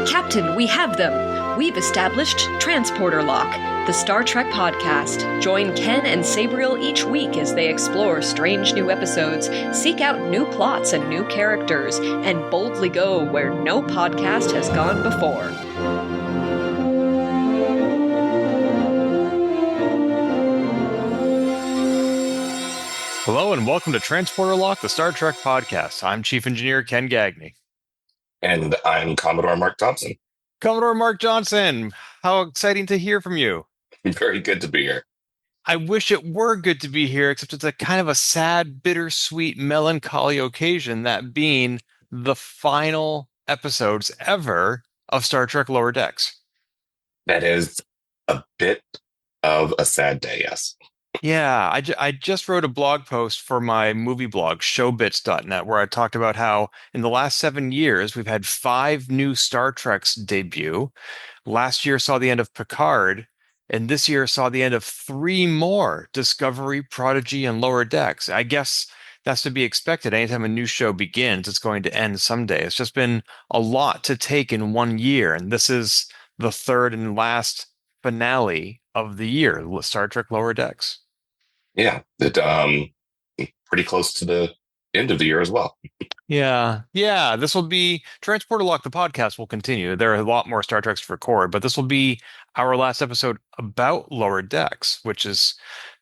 Captain, we have them! We've established Transporter Lock, the Star Trek podcast. Join Ken and Sabriel each week as they explore strange new episodes, seek out new plots and new characters, and boldly go where no podcast has gone before. Hello and welcome to Transporter Lock, the Star Trek podcast. I'm Chief Engineer Ken Gagney. And I'm Commodore Mark Thompson. Commodore Mark Johnson, how exciting to hear from you. Very good to be here. I wish it were good to be here, except it's a kind of a sad, bittersweet, melancholy occasion, that being the final episodes ever of Star Trek Lower Decks. That is a bit of a sad day, yes. Yeah, I just wrote a blog post for my movie blog, showbits.net, where I talked about how in the last 7 years, we've had 5 new Star Treks debut. Last year saw the end of Picard, and this year saw the end of 3 more, Discovery, Prodigy, and Lower Decks. I guess that's to be expected. Anytime a new show begins, it's going to end someday. It's just been a lot to take in 1 year, and this is the third and last finale of the year, Star Trek Lower Decks. Yeah, pretty close to the end of the year as well. Yeah. This will be Transporter Lock, the podcast will continue. There are a lot more Star Treks to record, but this will be our last episode about Lower Decks, which is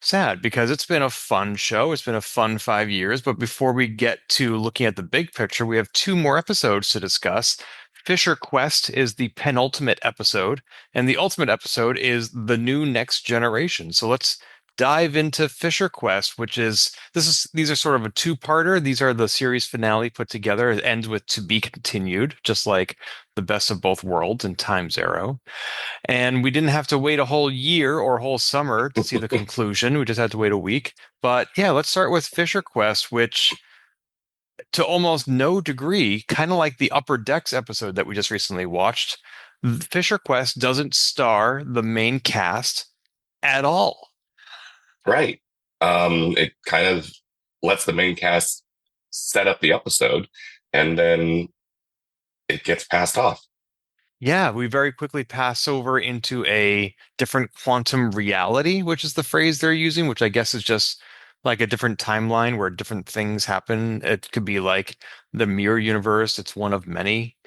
sad because it's been a fun show. It's been a fun 5 years. But before we get to looking at the big picture, we have 2 more episodes to discuss. Fissure Quest is the penultimate episode, and the ultimate episode is the new Next Generation. So let's dive into Fissure Quest, these are sort of a 2-parter. These are the series finale put together. It ends with to be continued, just like the Best of Both Worlds and Time Zero. And we didn't have to wait a whole year or a whole summer to see the conclusion. We just had to wait a week. But yeah, let's start with Fissure Quest, which to almost no degree, kind of like the Upper Decks episode that we just recently watched, Fissure Quest doesn't star the main cast at all. Right. It kind of lets the main cast set up the episode, and then it gets passed off. Yeah, we very quickly pass over into a different quantum reality, which is the phrase they're using, which I guess is just like a different timeline where different things happen. It could be like the mirror universe. It's one of many.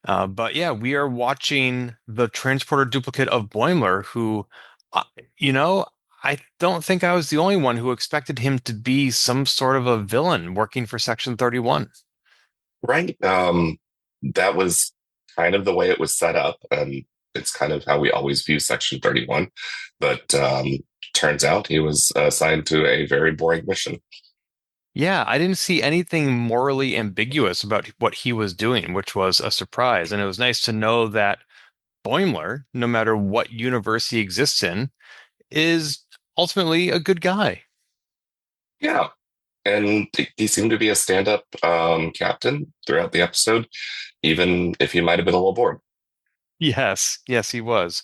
But yeah, we are watching the transporter duplicate of Boimler, who, uh, you know, I don't think I was the only one who expected him to be some sort of a villain working for Section 31. Right. That was kind of the way it was set up, and it's kind of how we always view Section 31. But turns out he was assigned to a very boring mission. Yeah, I didn't see anything morally ambiguous about what he was doing, which was a surprise. And it was nice to know that Boimler, no matter what universe he exists in, is ultimately a good guy. Yeah. And he seemed to be a stand-up captain throughout the episode, even if he might have been a little bored. Yes, he was.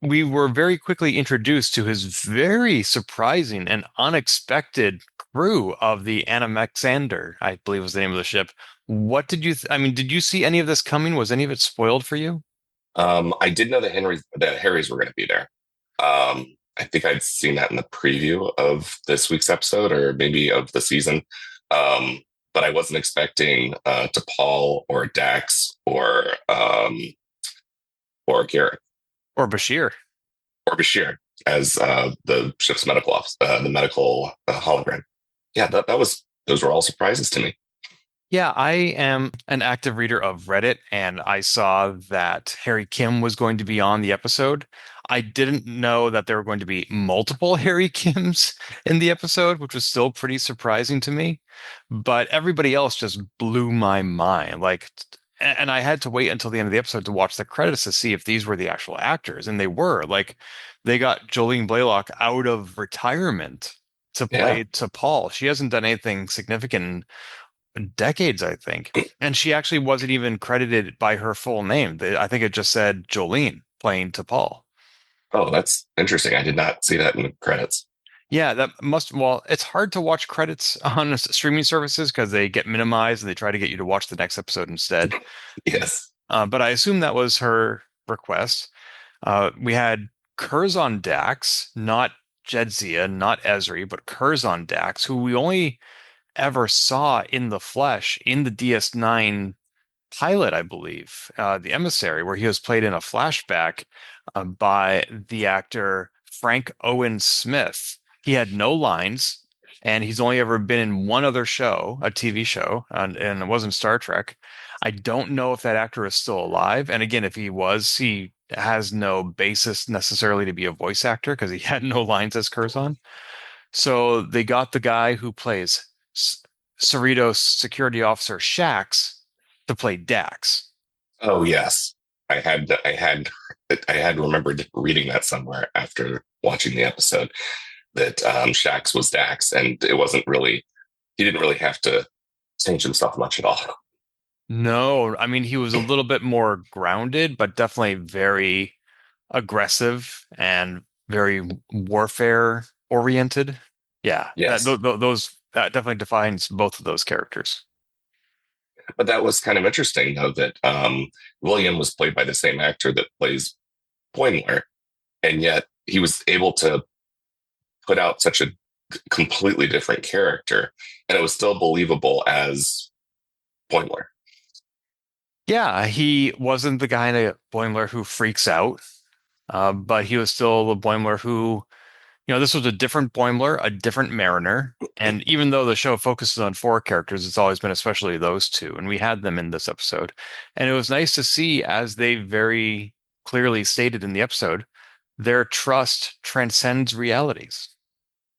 We were very quickly introduced to his very surprising and unexpected crew of the Animexander, I believe was the name of the ship. What did you, did you see any of this coming? Was any of it spoiled for you? I did know that Harrys were going to be there. I think I'd seen that in the preview of this week's episode, or maybe of the season. But I wasn't expecting to Paul or Dax or Garrett Or Bashir. or Bashir as the ship's medical office, the medical hologram. Yeah, those were all surprises to me. Yeah, I am an active reader of Reddit, and I saw that Harry Kim was going to be on the episode. I didn't know that there were going to be multiple Harry Kims in the episode, which was still pretty surprising to me. But everybody else just blew my mind. And I had to wait until the end of the episode to watch the credits to see if these were the actual actors, and they were. Like, they got Jolene Blaylock out of retirement to Yeah. play to Paul. She hasn't done anything significant decades, I think. And she actually wasn't even credited by her full name. I think it just said Jolene playing to Paul. Oh, that's interesting. I did not see that in the credits. Yeah, it's hard to watch credits on streaming services because they get minimized and they try to get you to watch the next episode instead. Yes. But I assume that was her request. We had Curzon Dax, not Jedzia, not Ezri, but Curzon Dax, who we only ever saw in the flesh in the DS9 pilot, I believe, The Emissary, where he was played in a flashback by the actor Frank Owen Smith. He had no lines, and he's only ever been in one other show, a TV show, and it wasn't Star Trek. I don't know if that actor is still alive. And again, if he was, he has no basis necessarily to be a voice actor because he had no lines as Curzon. So they got the guy who plays Cerritos security officer Shax to play Dax. Oh yes, I had remembered reading that somewhere after watching the episode that Shax was Dax, and it wasn't really he didn't really have to change himself much at all. No, I mean he was a little bit more grounded, but definitely very aggressive and very warfare oriented. Yeah, Yes, those that definitely defines both of those characters. but that was kind of interesting though that William was played by the same actor that plays Boimler, and yet he was able to put out such a completely different character, and it was still believable as Boimler. Yeah, he wasn't the guy in a Boimler who freaks out, but he was still the Boimler who, this was a different Boimler, a different Mariner. And even though the show focuses on four characters, it's always been especially those two. And we had them in this episode. And it was nice to see, as they very clearly stated in the episode, their trust transcends realities.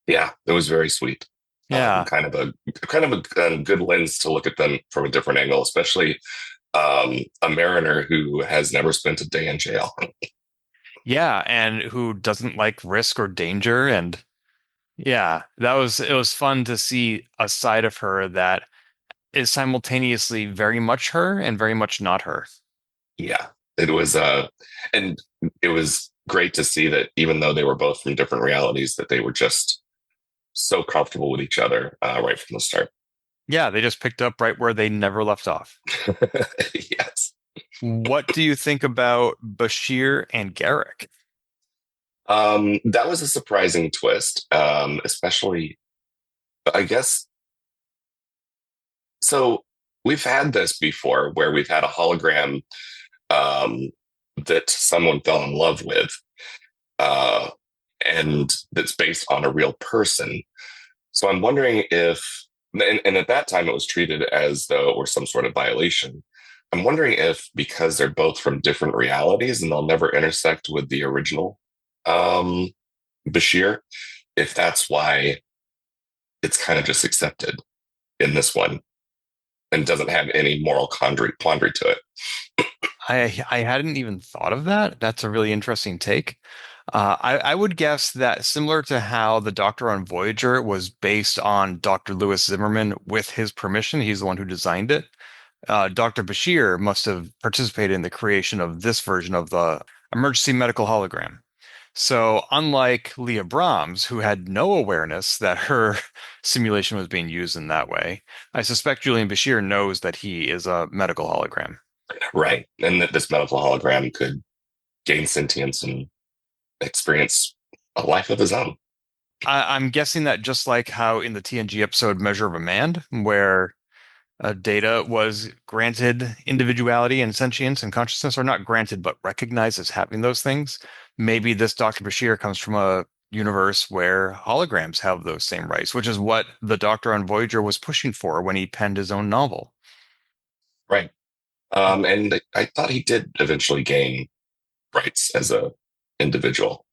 Yeah, it was very sweet. Yeah. Kind of a good lens to look at them from a different angle, especially a mariner who has never spent a day in jail. Yeah. And who doesn't like risk or danger. And yeah, it was fun to see a side of her that is simultaneously very much her and very much not her. Yeah, it was, and it was great to see that even though they were both from different realities, that they were just so comfortable with each other right from the start. Yeah, they just picked up right where they never left off. Yes. What do you think about Bashir and Garrick? That was a surprising twist, especially, I guess. So we've had this before where we've had a hologram um, that someone fell in love with, uh, and that's based on a real person. So I'm wondering if, and at that time it was treated as though it were some sort of violation. I'm wondering if because they're both from different realities and they'll never intersect with the original um, Bashir, if that's why it's kind of just accepted in this one and doesn't have any moral quandary to it. I hadn't even thought of that. That's a really interesting take. I would guess that similar to how the Doctor on Voyager was based on Dr. Lewis Zimmerman with his permission, he's the one who designed it. Dr. Bashir must have participated in the creation of this version of the emergency medical hologram. So, unlike Leah Brahms, who had no awareness that her simulation was being used in that way, I suspect Julian Bashir knows that he is a medical hologram. Right. And that this medical hologram could gain sentience and experience a life of his own. I'm guessing that just like how in the TNG episode Measure of a Man, where Data was granted individuality and sentience and consciousness, or not granted, but recognized as having those things. Maybe this Dr. Bashir comes from a universe where holograms have those same rights, which is what the Doctor on Voyager was pushing for when he penned his own novel. Right. And I thought he did eventually gain rights as a individual.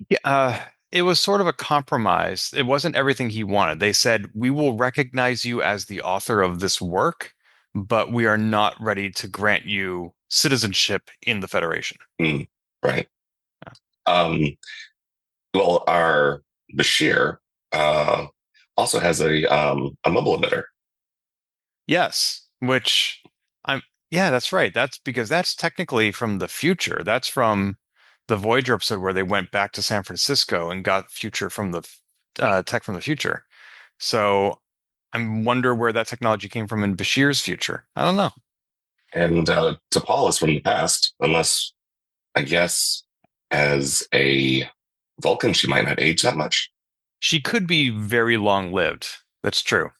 Yeah, it was sort of a compromise. It wasn't everything he wanted. They said, we will recognize you as the author of this work, but we are not ready to grant you citizenship in the Federation. Mm, right. Um, well, our Bashir uh, also has a mobile emitter. Yes, which yeah, that's right. That's because that's technically from the future. That's from the Voyager episode where they went back to San Francisco and got future from the tech from the future. So I wonder where that technology came from in Bashir's future. I don't know. And T'Pol is from the past, unless I guess as a Vulcan, she might not age that much. She could be very long lived. That's true.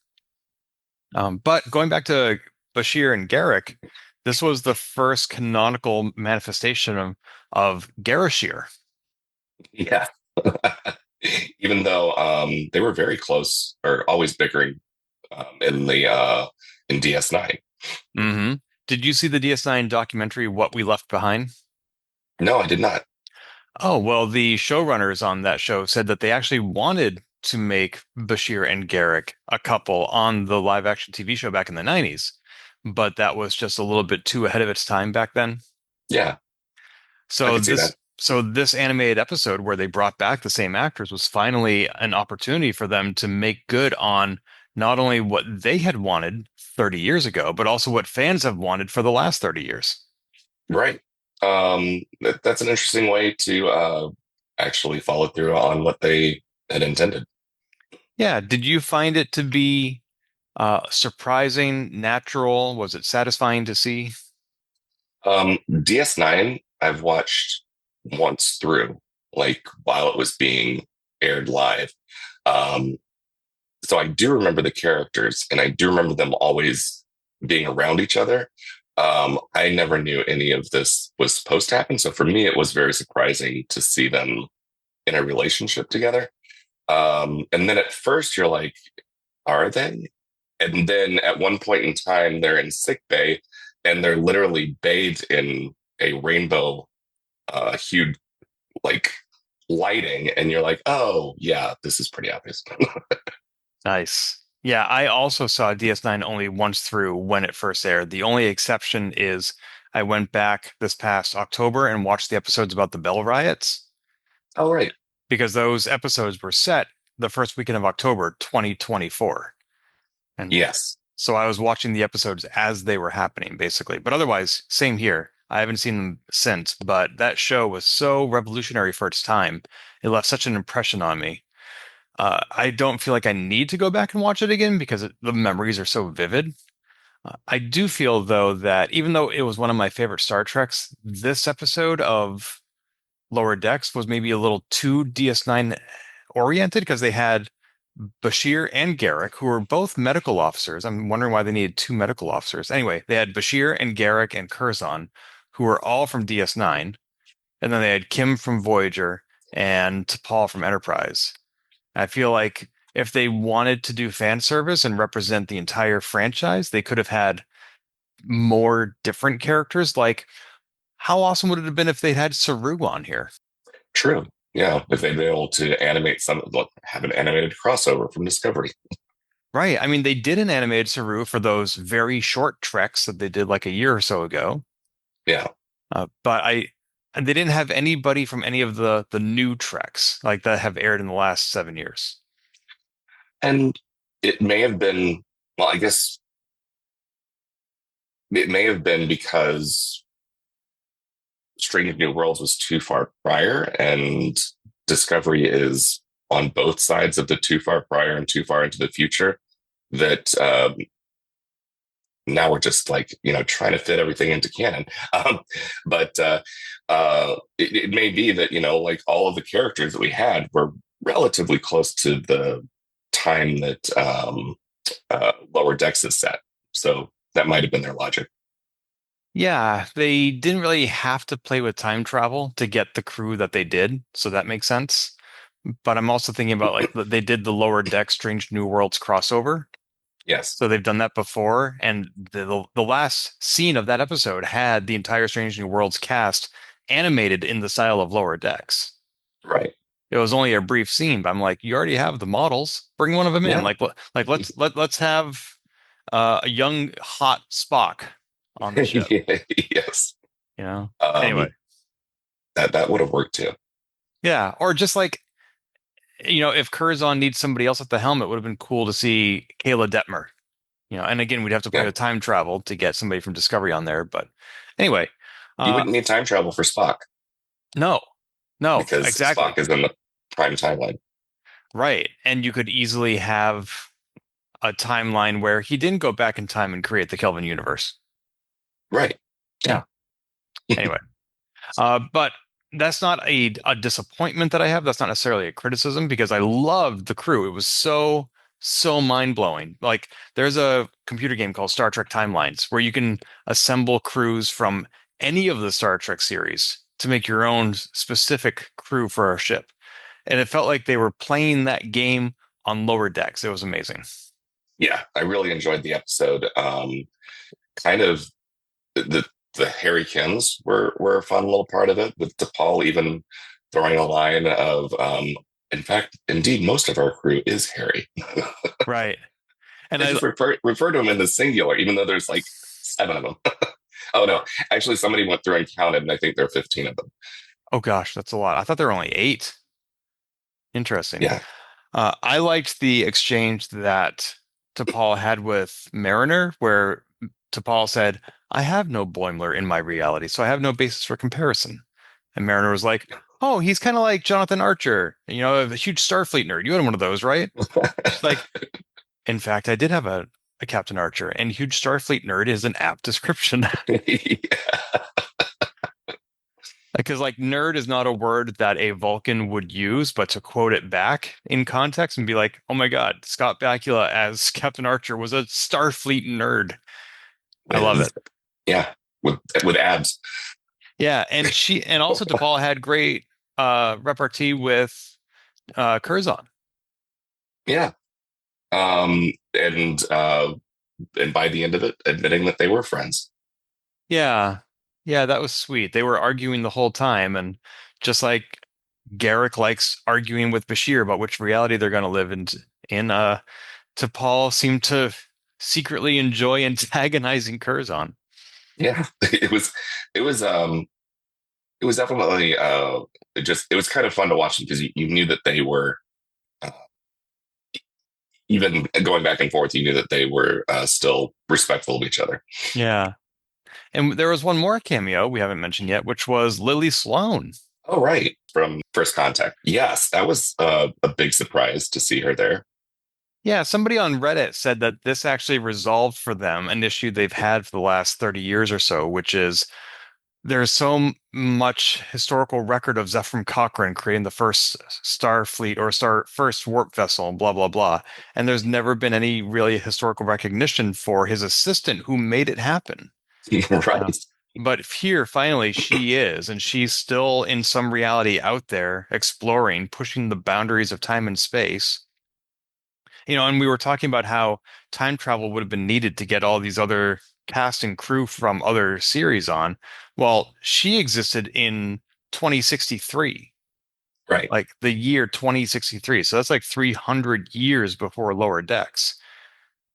But going back to Bashir and Garrick, this was the first canonical manifestation of Garashir. Yeah. Even though they were very close or always bickering in the in DS9. Hmm. Did you see the DS9 documentary, What We Left Behind? No, I did not. Oh, well, the showrunners on that show said that they actually wanted to make Bashir and Garrick a couple on the live action TV show back in the 90s, but that was just a little bit too ahead of its time back then. Yeah, I So could see this that. so this animated episode where they brought back the same actors was finally an opportunity for them to make good on not only what they had wanted 30 years ago, but also what fans have wanted for the last 30 years. Right. That's an interesting way to actually follow through on what they had intended. Yeah, did you find it to be surprising, natural? Was it satisfying to see? DS9, I've watched once through, like while it was being aired live. Um, so I do remember the characters, and I do remember them always being around each other. I never knew any of this was supposed to happen. So for me, it was very surprising to see them in a relationship together. And then at first, you're like, are they? And then at one point in time, they're in sick bay and they're literally bathed in a rainbow hued like lighting. And you're like, oh, yeah, this is pretty obvious. Nice. Yeah, I also saw DS9 only once through when it first aired. The only exception is I went back this past October and watched the episodes about the Bell riots Oh, right. because those episodes were set the first weekend of October 2024. And Yes. so I was watching the episodes as they were happening, basically. But otherwise, same here. I haven't seen them since, but that show was so revolutionary for its time. It left such an impression on me. I don't feel like I need to go back and watch it again because the memories are so vivid. I do feel, though, that even though it was one of my favorite Star Treks, this episode of Lower Decks was maybe a little too DS9 oriented because they had Bashir and Garrick, who were both medical officers. I'm wondering why they needed two medical officers. Anyway, they had Bashir and Garrick and Curzon, who were all from DS9, and then they had Kim from Voyager and T'Pol from Enterprise. I feel like if they wanted to do fan service and represent the entire franchise, they could have had more different characters. Like, how awesome would it have been if they'd had Saru on here? True. Yeah. If they'd been able to animate some, look, have an animated crossover from Discovery. Right. I mean, they did an animated Saru for those very short treks that they did like a year or so ago. Yeah. But and they didn't have anybody from any of the new treks like that have aired in the last 7 years. And it may have been, well, I guess it may have been because Strange New Worlds was too far prior, and Discovery is on both sides of the too far prior and too far into the future. That now we're just like trying to fit everything into canon. But it may be that like all of the characters that we had were relatively close to the time that Lower Decks is set. So that might have been their logic. Yeah, they didn't really have to play with time travel to get the crew that they did, so that makes sense. But I'm also thinking about like they did the Lower Deck Strange New Worlds crossover. Yes. So they've done that before, and the last scene of that episode had the entire Strange New Worlds cast animated in the style of Lower Decks. Right. It was only a brief scene, but I'm like, you already have the models. Bring one of them in. Yeah. Like let's have a young hot Spock on the ship. Yes. You know. Anyway, Um, that would have worked too. yeah, or just like if Curzon needs somebody else at the helm, it would have been cool to see Kayla Detmer. And again, we'd have to play Yeah. with time travel to get somebody from Discovery on there. But anyway, You uh, wouldn't need time travel for Spock no, no, because exactly. Spock is in the prime timeline. Right. And you could easily have a timeline where he didn't go back in time and create the Kelvin universe. Right. Yeah. Anyway, but that's not a disappointment that I have. That's not necessarily a criticism because I loved the crew. It was so mind blowing. Like there's a computer game called Star Trek Timelines where you can assemble crews from any of the Star Trek series to make your own specific crew for a ship. And it felt like they were playing that game on lower decks. It was amazing. Yeah, I really enjoyed the episode. Kind of the Harry Kims were a fun little part of it, with DePaul even throwing a line of, in fact, indeed, most of our crew is Harry. Right. And They I just refer to him in the singular, even though there's like 7 of them. Oh no, actually, somebody went through and counted, and I think there are 15 of them. oh gosh, that's a lot. I thought there were only 8. Interesting. Yeah. I liked the exchange that T'Pol had with Mariner, where T'Pol said, I have no Boimler in my reality, so I have no basis for comparison. And Mariner was like, oh, he's kind of like Jonathan Archer, a huge Starfleet nerd. You had one of those, right? She's like, in fact, I did have a Captain Archer, and huge Starfleet nerd is an apt description. Yeah. Because like nerd is not a word that a Vulcan would use, but to quote it back in context and be like, oh my God, Scott Bakula as Captain Archer was a Starfleet nerd. I love it. Yeah, with abs. Yeah, and also DePaul had great repartee with Curzon. Yeah. Um, and uh, and by the end of it, admitting that they were friends. Yeah. Yeah, that was sweet. They were arguing the whole time, and just like Garrick likes arguing with Bashir about which reality they're going to live in T'Pol seemed to secretly enjoy antagonizing Curzon. Yeah, it was it was definitely it was kind of fun to watch them, because you knew that they were, uh, even going back and forth, you knew that they were still respectful of each other. Yeah. And there was one more cameo we haven't mentioned yet, which was Lily Sloan. Oh, right, from First Contact. Yes, that was a big surprise to see her there. Yeah, somebody on Reddit said that this actually resolved for them an issue they've had for the last 30 years or so, which is there's much historical record of Zefram Cochrane creating the first Starfleet or first warp vessel, and blah, blah, blah. And there's never been any really historical recognition for his assistant who made it happen. Right. But here, finally, she is, and she's still in some reality out there exploring, pushing the boundaries of time and space. And we were talking about how time travel would have been needed to get all these other cast and crew from other series on. Well, she existed in 2063, Right. like the year 2063. So that's like 300 years before Lower Decks.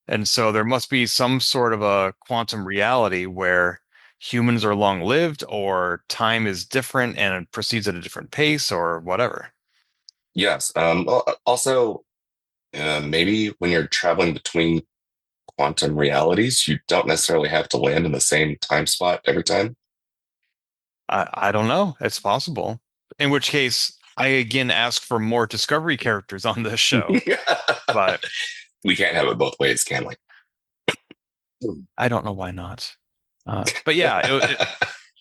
And so there must be some sort of a quantum reality where humans are long lived or time is different and it proceeds at a different pace or whatever. Yes. Well, also, maybe when you're traveling between quantum realities, you don't necessarily have to land in the same time spot every time. I don't know. It's possible. In which case, I again ask for more Discovery characters on this show. But We can't have it both ways, can we? I don't know why not. But yeah,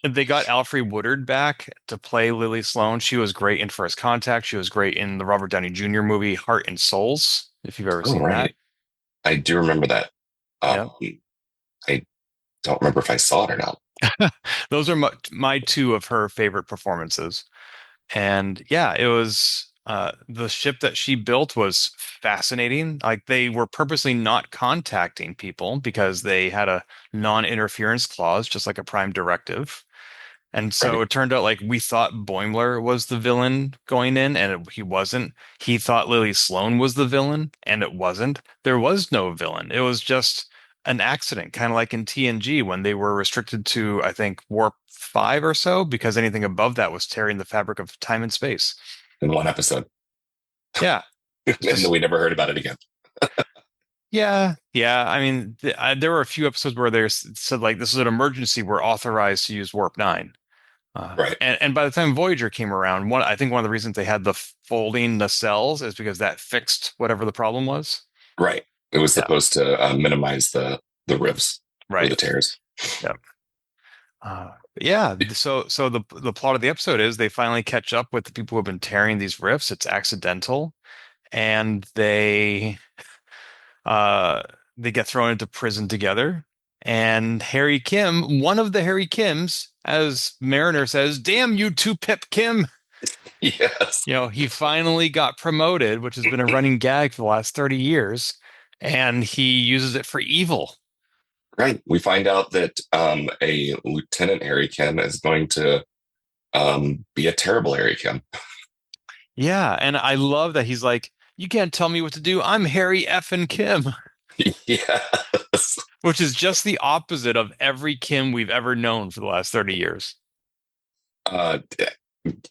they got Alfre Woodard back to play Lily Sloan. She was great in First Contact. She was great in the Robert Downey Jr. movie Heart and Souls, if you've ever Oh, seen that. right. I do remember that. Yeah. I don't remember if I saw it or not. Those are my two of her favorite performances. And yeah, it was the ship that she built was fascinating. Like they were purposely not contacting people because they had a non-interference clause, just like a prime directive. And so Right. it turned out like we thought Boimler was the villain going in, and he wasn't. He thought Lily Sloan was the villain, and it wasn't. There was no villain. It was just an accident, kind of like in TNG when they were restricted to, I think, warp 5 or so, because anything above that was tearing the fabric of time and space. In one episode. Yeah. And then we never heard about it again. Yeah, yeah. I mean, there were a few episodes where they said like this is an emergency. We're authorized to use warp 9. Right. And by the time Voyager came around, I think one of the reasons they had the folding nacelles is because that fixed whatever the problem was. Right. It was Yeah, supposed to minimize the rivs or right. the tears. Yeah. Yeah, so the plot of the episode is they finally catch up with the people who have been tearing these rifts. It's accidental, and uh they get thrown into prison together. And Harry Kim, one of the Harry Kims, as Mariner says, "Damn you two, Pip Kim." Yes. He finally got promoted, which has been a running gag for the last 30 years, and he uses it for evil. Right. We find out that a Lieutenant Harry Kim is going to be a terrible Harry Kim. Yeah, and I love that he's like, "You can't tell me what to do. I'm Harry effing Kim," Yes. which is just the opposite of every Kim we've ever known for the last 30 years. Uh,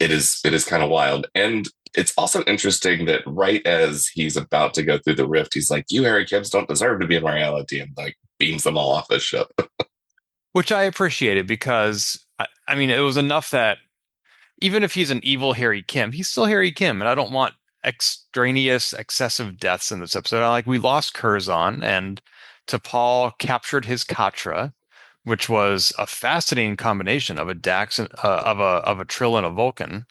it is kind of wild. And it's also interesting that right as he's about to go through the rift, he's like, "You Harry Kims don't deserve to be in reality," and like beams them all off the ship. Which I appreciated because, I mean, it was enough that even if he's an evil Harry Kim, he's still Harry Kim, and I don't want extraneous, excessive deaths in this episode. We lost Curzon, and T'Pol captured his Katra, which was a fascinating combination of a Dax and of a Trill and a Vulcan.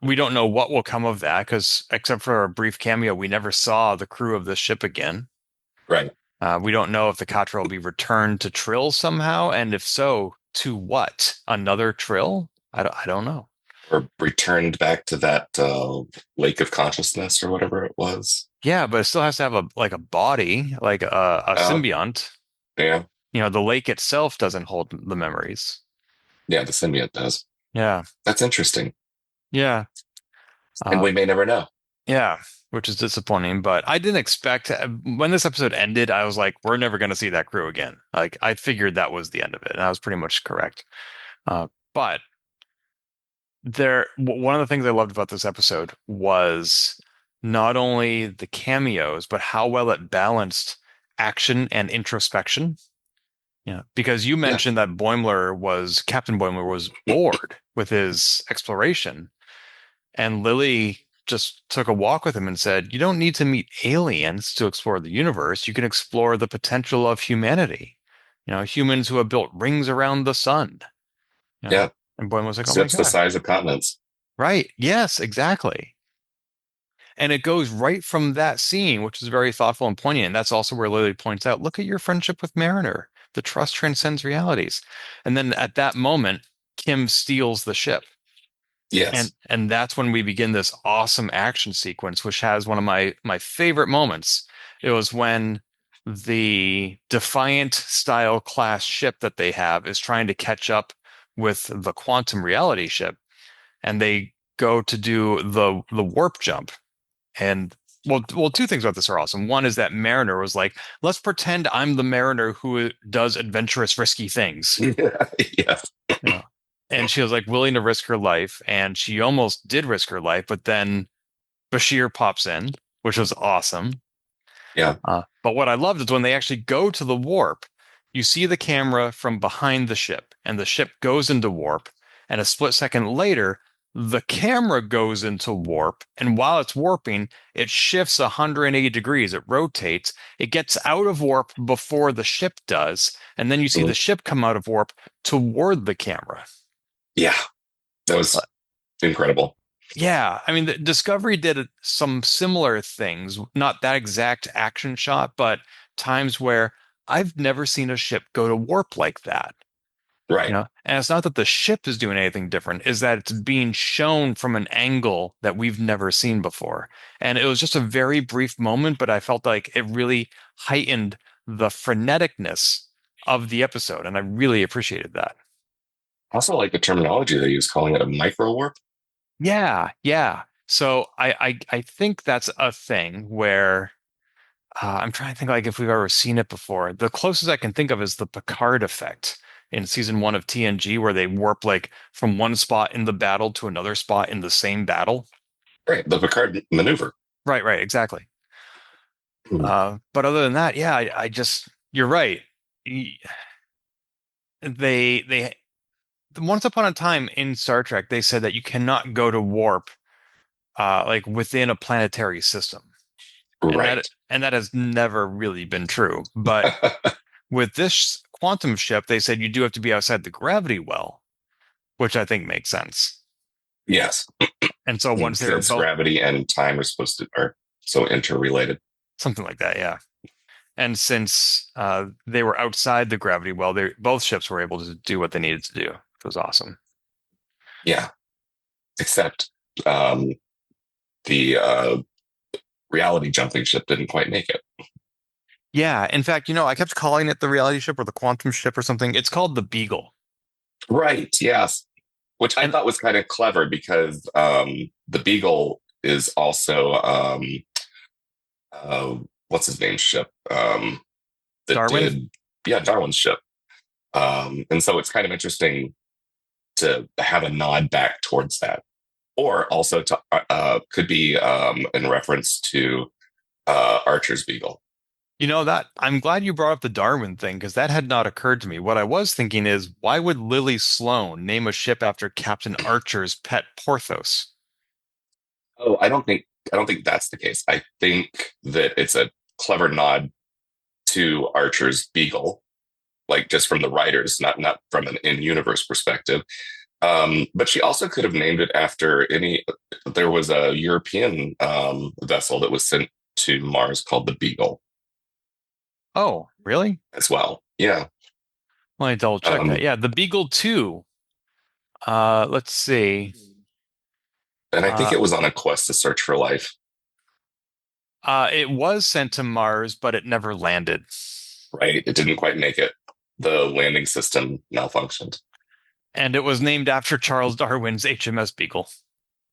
We don't know what will come of that because, except for a brief cameo, we never saw the crew of this ship again. Right. We don't know if the Katra will be returned to Trill somehow, and if so, to what? Another Trill? I don't know. Or returned back to that lake of consciousness or whatever it was. Yeah, but it still has to have a body, like a Oh, symbiont. yeah. The lake itself doesn't hold the memories. Yeah, the symbiote does. Yeah, That's interesting. yeah, And uh, we may never know. yeah, which is disappointing. But I didn't expect when this episode ended, I was like, we're never going to see that crew again. Like I figured that was the end of it, and I was pretty much correct. But one of the things I loved about this episode was not only the cameos, but how well it balanced action and introspection. Yeah, because you Yeah. mentioned that Captain Boimler was bored with his exploration, and Lily just took a walk with him and said, "You don't need to meet aliens to explore the universe. You can explore the potential of humanity. Humans who have built rings around the sun." You know, Yeah. and Boimler was like, "Oh my Ships the God, size of continents. right? Yes, exactly." And it goes right from that scene, which is very thoughtful and poignant. And that's also where Lily points out, look at your friendship with Mariner. The trust transcends realities. And then at that moment, Kim steals the ship. And Yes. and that's when we begin this awesome action sequence, which has one of my favorite moments. It was when the Defiant style class ship that they have is trying to catch up with the quantum reality ship, and they go to do the warp jump. And two things about this are awesome. One is that Mariner was like, let's pretend I'm the Mariner who does adventurous, risky things. Yes. Yeah. And she was like willing to risk her life. And she almost did risk her life, but then Bashir pops in, which was awesome. Yeah. But what I loved is when they actually go to the warp, you see the camera from behind the ship, and the ship goes into warp. And a split second later, the camera goes into warp. And while it's warping, it shifts 180 degrees. It rotates. It gets out of warp before the ship does. And then you see Mhm. the ship come out of warp toward the camera. Yeah. That Uh, was incredible. Yeah, I mean, the Discovery did some similar things, not that exact action shot, but times where I've never seen a ship go to warp like that. Right. And it's not that the ship is doing anything different, is that it's being shown from an angle that we've never seen before. And it was just a very brief moment, but I felt like it really heightened the freneticness of the episode, and I really appreciated that. Also, like the terminology they use, calling it a micro warp. Yeah, yeah. So I think that's a thing where I'm trying to think like if we've ever seen it before. The closest I can think of is the Picard effect in season one of TNG, where they warp like from one spot in the battle to another spot in the same battle. Right. The Picard maneuver. Right, right, exactly. Hmm. But other than that, yeah, I just you're right. Y- they once upon a time in Star Trek, they said that you cannot go to warp like within a planetary system. And that Right. and that has never really been true. But with this quantum ship, they said you do have to be outside the gravity well, which I think makes sense. Yes, And so once they're because both gravity and time are so interrelated. something like that, yeah. And since they were outside the gravity well, both ships were able to do what they needed to do. It was awesome. Yeah, except um, the reality jumping ship didn't quite make it. Yeah, in fact, I kept calling it the reality ship or the quantum ship or something. It's called the Beagle. Right. Yes. Which I And thought was kind of clever because the Beagle is also uh, what's his name ship that Darwin? did Darwin's ship, and so it's kind of interesting to have a nod back towards that, or also to could be in reference to Archer's Beagle. That I'm glad you brought up the Darwin thing because that had not occurred to me. What I was thinking is, why would Lily Sloan name a ship after Captain Archer's pet Porthos? Oh, I don't think that's the case. I think that it's a clever nod to Archer's Beagle, like just from the writers, not from an in-universe perspective. But she also could have named it after any. There was a European vessel that was sent to Mars called the Beagle Oh, really? as well. Yeah, Let me double check that. um, Yeah, the Beagle 2. Let's see. and I think Uh, it was on a quest to search for life. it was sent to Mars, but it never landed. Right, it didn't quite make it. The landing system malfunctioned. And it was named after Charles Darwin's HMS Beagle.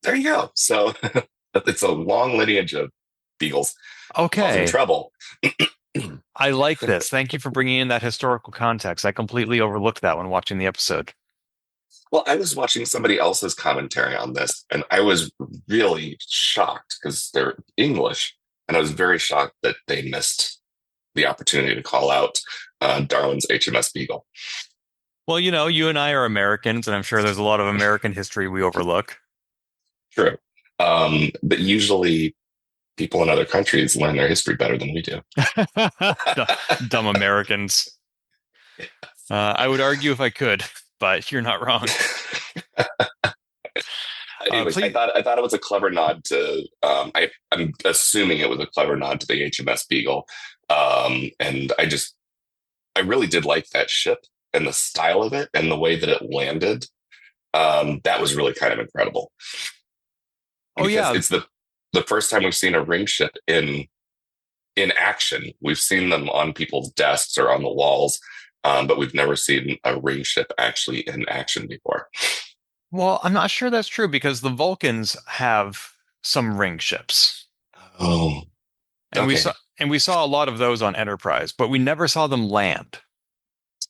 There you go. So it's a long lineage of beagles causing Okay. trouble. I like this. Thank you for bringing in that historical context. I completely overlooked that when watching the episode. Well, I was watching somebody else's commentary on this, and I was really shocked because they're English, and I was very shocked that they missed the opportunity to call out Darwin's HMS Beagle. Well, you and I are Americans, and I'm sure there's a lot of American history we overlook. True. But usually people in other countries learn their history better than we do. Dumb Americans. I would argue if I could, but you're not wrong. Anyways, Please. I thought it was a clever nod to. I'm assuming it was a clever nod to the HMS Beagle, and I really did like that ship and the style of it and the way that it landed. That was really kind of incredible. Oh, Because yeah. it's the first time we've seen a ring ship in action. We've seen them on people's desks or on the walls, but we've never seen a ring ship actually in action before. Well, I'm not sure that's true because the Vulcans have some ring ships. Oh, And we okay. saw a lot of those on Enterprise, but we never saw them land.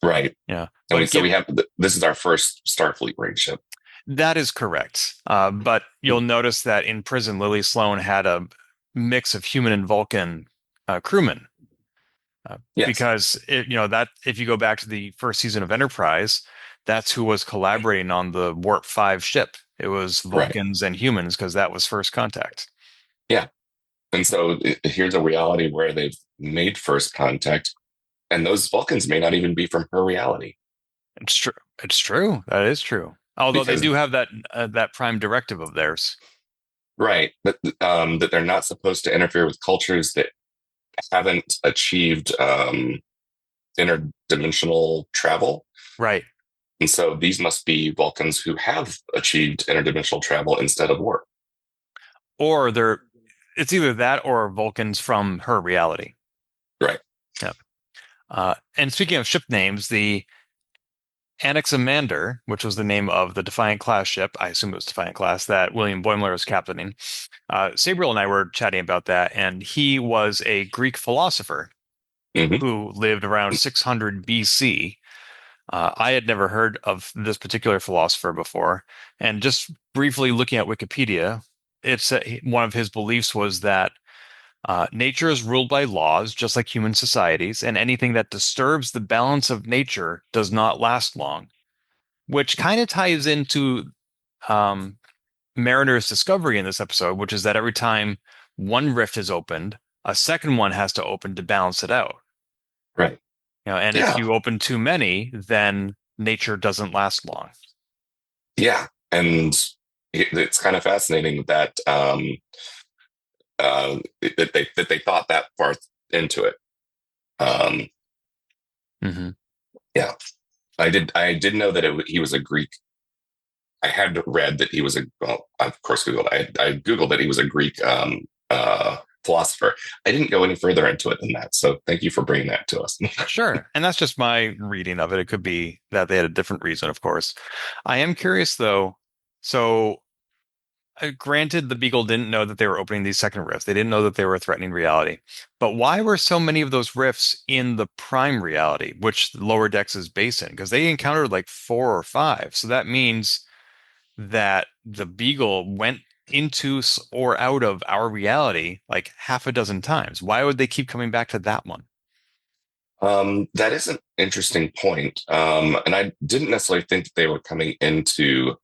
Right. Yeah. And But so we have this is our first Starfleet ring ship. that is correct. But you'll notice that in prison, Lily Sloan had a mix of human and Vulcan crewmen. Yes. Because that if you go back to the first season of Enterprise, that's who was collaborating on the Warp 5 ship. It was Right. Vulcans and humans because that was first contact. Yeah. And so here's a reality where they've made first contact, and those Vulcans may not even be from her reality. It's true. It's true. That is true. Although they Because do have that prime directive of theirs. right, that they're not supposed to interfere with cultures that haven't achieved interdimensional travel. Right. And so these must be Vulcans who have achieved interdimensional travel instead of warp. Or it's either that or Vulcans from her reality. Right. Yep. And speaking of ship names, the Anaximander, which was the name of the Defiant class ship, I assume it was Defiant class, that William Boimler was captaining. Sabriel and I were chatting about that, and he was a Greek philosopher Mm-hmm. who lived around 600 BC. I had never heard of this particular philosopher before, and just briefly looking at Wikipedia, it's one of his beliefs was that nature is ruled by laws, just like human societies, and anything that disturbs the balance of nature does not last long, which kind of ties into um, Mariner's discovery in this episode, which is that every time one rift is opened, a second one has to open to balance it out. Right. And if Yeah, you open too many, then nature doesn't last long. yeah, and it's kind of fascinating that that they thought that far into it. Um, Hmm. yeah, I did know that he was a Greek. I had read that he was a, well, of course, Googled. I Googled that he was a Greek philosopher. I didn't go any further into it than that. So thank you for bringing that to us. Sure. And that's just my reading of it. It could be that they had a different reason, of course. I am curious, though. So, granted, the Beagle didn't know that they were opening these second rifts. They didn't know that they were threatening reality. But why were so many of those rifts in the prime reality, which Lower Decks is based in? Because they encountered like 4 or 5. So that means that the Beagle went into or out of our reality like half a dozen times. Why would they keep coming back to that one? That is an interesting point. And I didn't necessarily think that they were coming into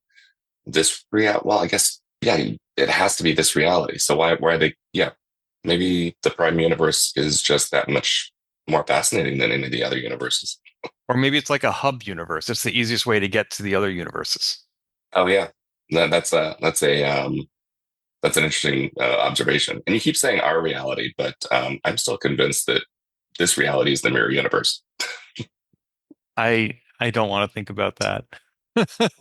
this reality. Well, I guess, yeah, it has to be this reality. So why are they, yeah, maybe the Prime Universe is just that much more fascinating than any of the other universes. Or maybe it's like a hub universe. It's the easiest way to get to the other universes. Oh yeah, that's an interesting observation. And you keep saying our reality, but I'm still convinced that this reality is the mirror universe. I don't want to think about that.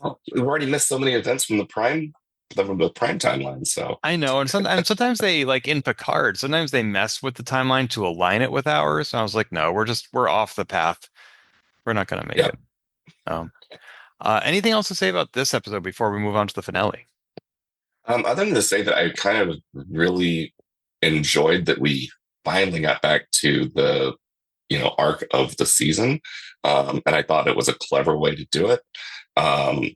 Well, we've already missed so many events from the prime timeline. So I know, and sometimes they like in Picard, sometimes they mess with the timeline to align it with ours. And I was like, no, we're off the path. We're not gonna make yeah. it. Um, Anything else to say about this episode before we move on to the finale? Other than to say that I kind of really enjoyed that we finally got back to the arc of the season, and I thought it was a clever way to do it. Um,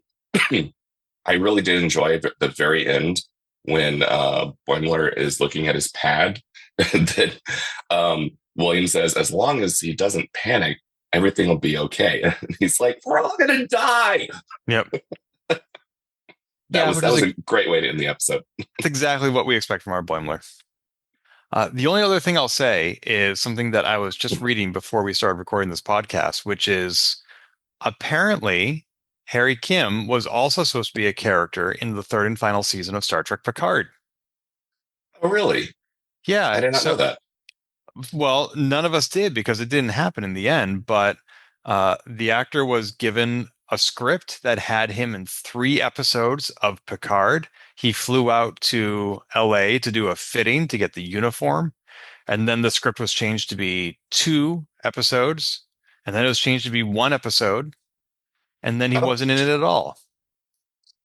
I really did enjoy the very end when Boimler is looking at his pad, and then William says, "As long as he doesn't panic, everything will be okay." And he's like, "We're all gonna die." Yep. That Yeah, was which that is was a great way to end the episode. it's exactly what we expect from our Boimler. The only other thing I'll say is something that I was just reading before we started recording this podcast, which is apparently Harry Kim was also supposed to be a character in the third and final season of Star Trek Picard. Oh, really? I Yeah, did not know so that. well, none of us did because it didn't happen in the end, but the actor was given a script that had him in 3 episodes of Picard. He flew out to LA to do a fitting to get the uniform. And then the script was changed to be 2 episodes. And then it was changed to be 1 episode. And then he Oh, wasn't in it at all.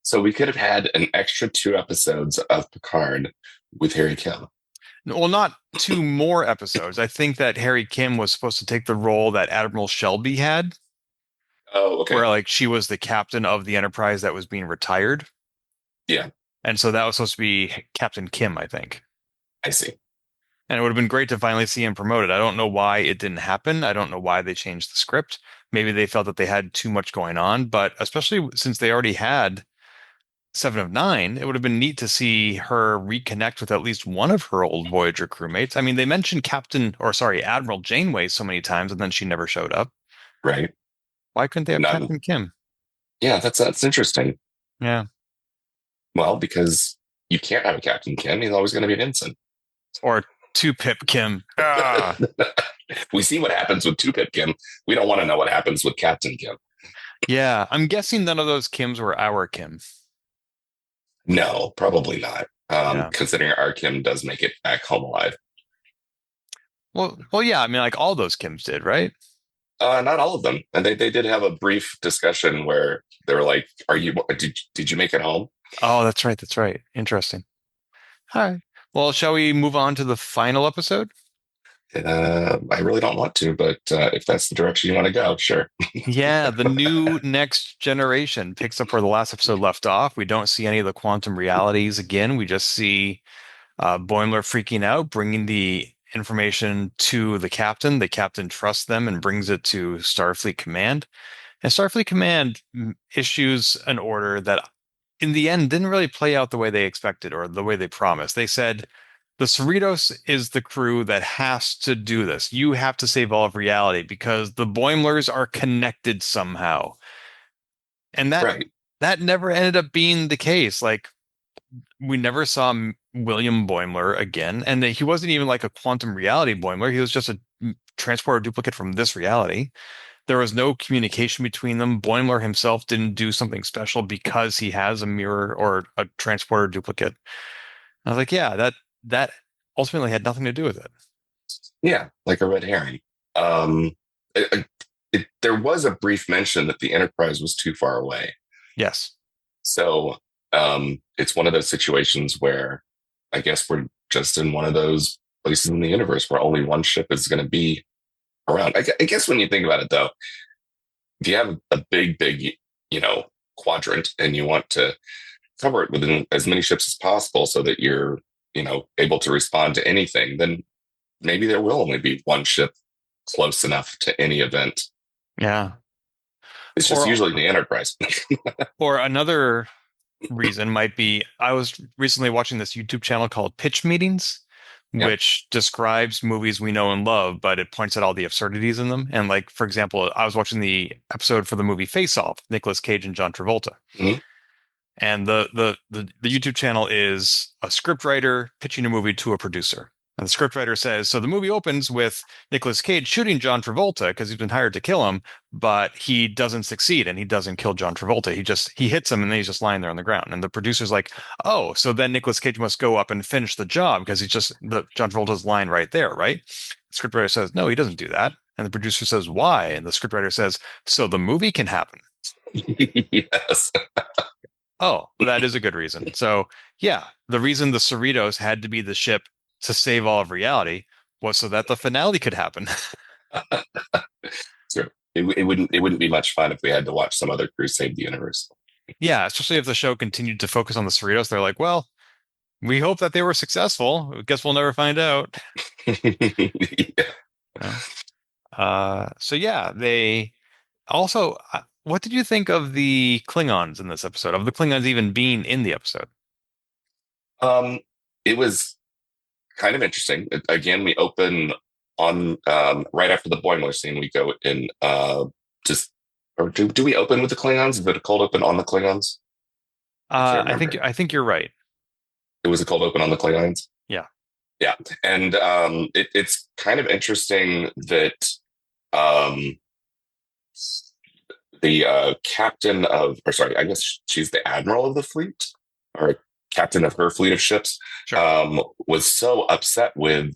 so we could have had an extra 2 episodes of Picard with Harry Kim. Well, not 2 more episodes. I think that Harry Kim was supposed to take the role that Admiral Shelby had, Oh, okay. where like she was the captain of the Enterprise that was being retired. Yeah, And so that was supposed to be Captain Kim, I think. I see. And it would have been great to finally see him promoted. I don't know why it didn't happen. I don't know why they changed the script. Maybe they felt that they had too much going on, but especially since they already had Seven of Nine, it would have been neat to see her reconnect with at least one of her old Voyager crewmates. I mean, they mentioned Admiral Janeway so many times and then she never showed up. Right. Why couldn't they have Not, Captain Kim? yeah, that's interesting. Yeah. Well, because you can't have a Captain Kim. He's always going to be an ensign. Or two Pip Kim. Ah. We see what happens with two Pip Kim. We don't want to know what happens with Captain Kim. Yeah. I'm guessing none of those Kims were our Kim. No, probably not. Yeah. Considering our Kim does make it back home alive. Well, yeah. I mean, like all those Kims did, right? Not all of them. And they did have a brief discussion where they were like, did you make it home? Oh, that's right. That's right. Interesting. All right. Well, shall we move on to the final episode? I really don't want to, but if that's the direction you want to go, sure. Yeah, the new Next Generation picks up where the last episode left off. We don't see any of the quantum realities again. We just see Boimler freaking out, bringing the information to the captain. The captain trusts them and brings it to Starfleet Command. And Starfleet Command issues an order that in the end didn't really play out the way they expected or the way they promised. They said, The Cerritos is the crew that has to do this. You have to save all of reality because the Boimlers are connected somehow. And Right. that never ended up being the case. Like we never saw William Boimler again, and he wasn't even like a quantum reality Boimler. He was just a transporter duplicate from this reality. There was no communication between them. Boimler himself didn't do something special because he has a mirror or a transporter duplicate. I was like, yeah, that ultimately had nothing to do with it. Yeah, like a red herring. Um, there was a brief mention that the Enterprise was too far away. Yes. So it's one of those situations where I guess we're just in one of those places in the universe where only one ship is going to be around. I guess when you think about it, though, if you have a big, quadrant and you want to cover it within as many ships as possible so that you're, able to respond to anything, then maybe there will only be one ship close enough to any event. Yeah. It's just Or usually the Enterprise. or another reason might be I was recently watching this YouTube channel called Pitch Meetings, Yep. which describes movies we know and love, but it points out all the absurdities in them. And like, for example, I was watching the episode for the movie Face Off, Nicolas Cage and John Travolta. Mhm. And the YouTube channel is a scriptwriter pitching a movie to a producer. And the scriptwriter says, so the movie opens with Nicolas Cage shooting John Travolta because he's been hired to kill him, but he doesn't succeed and he doesn't kill John Travolta. He hits him and then he's just lying there on the ground. And the producer's like, oh, so then Nicolas Cage must go up and finish the job because the John Travolta's lying right there, right? The scriptwriter says, no, he doesn't do that. And the producer says, why? And the scriptwriter says, so the movie can happen. Yes. Oh, well, that is a good reason. So, yeah, the reason the Cerritos had to be the ship to save all of reality was so that the finale could happen. True. It wouldn't be much fun if we had to watch some other crew save the universe. Yeah, especially if the show continued to focus on the Cerritos. They're like, well, we hope that they were successful. I guess we'll never find out. Yeah. You know? So yeah, they also. What did you think of the Klingons in this episode? Of the Klingons even being in the episode? Um, it was kind of interesting. Again, we open on right after the Boimler scene. We go in just or do we open with the Klingons? Is it a cold open on the Klingons? I can't remember. I think you're right. It was a cold open on the Klingons. Yeah. Yeah, and it's kind of interesting that um, the captain of, or sorry, I guess she's the admiral of the fleet, or captain of her fleet of ships, Sure. was so upset with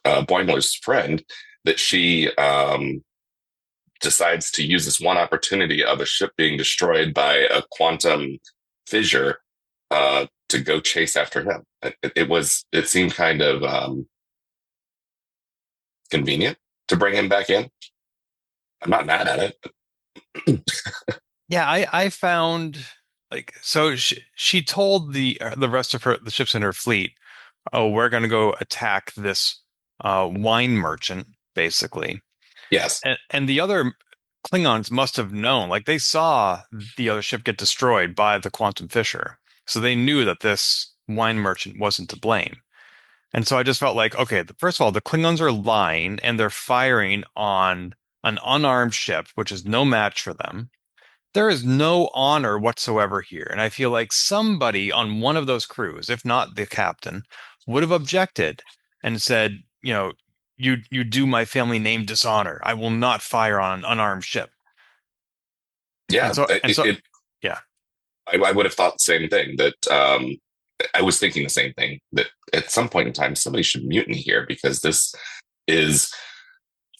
Boimler's friend that she decides to use this one opportunity of a ship being destroyed by a quantum fissure to go chase after him. It seemed kind of convenient to bring him back in. I'm not mad at it. Yeah, I found like so she told the rest of the ships in her fleet, "Oh, we're going to go attack this wine merchant basically." Yes. And the other Klingons must have known, like they saw the other ship get destroyed by the quantum fissure. So they knew that this wine merchant wasn't to blame. And so I just felt like, okay, first of all, the Klingons are lying and they're firing on an unarmed ship, which is no match for them. There is no honor whatsoever here. And I feel like somebody on one of those crews, if not the captain, would have objected and said, you do my family name dishonor. I will not fire on an unarmed ship. Yeah. Yeah. I would have thought the same thing that I was thinking the same thing that at some point in time, somebody should mutiny here because this is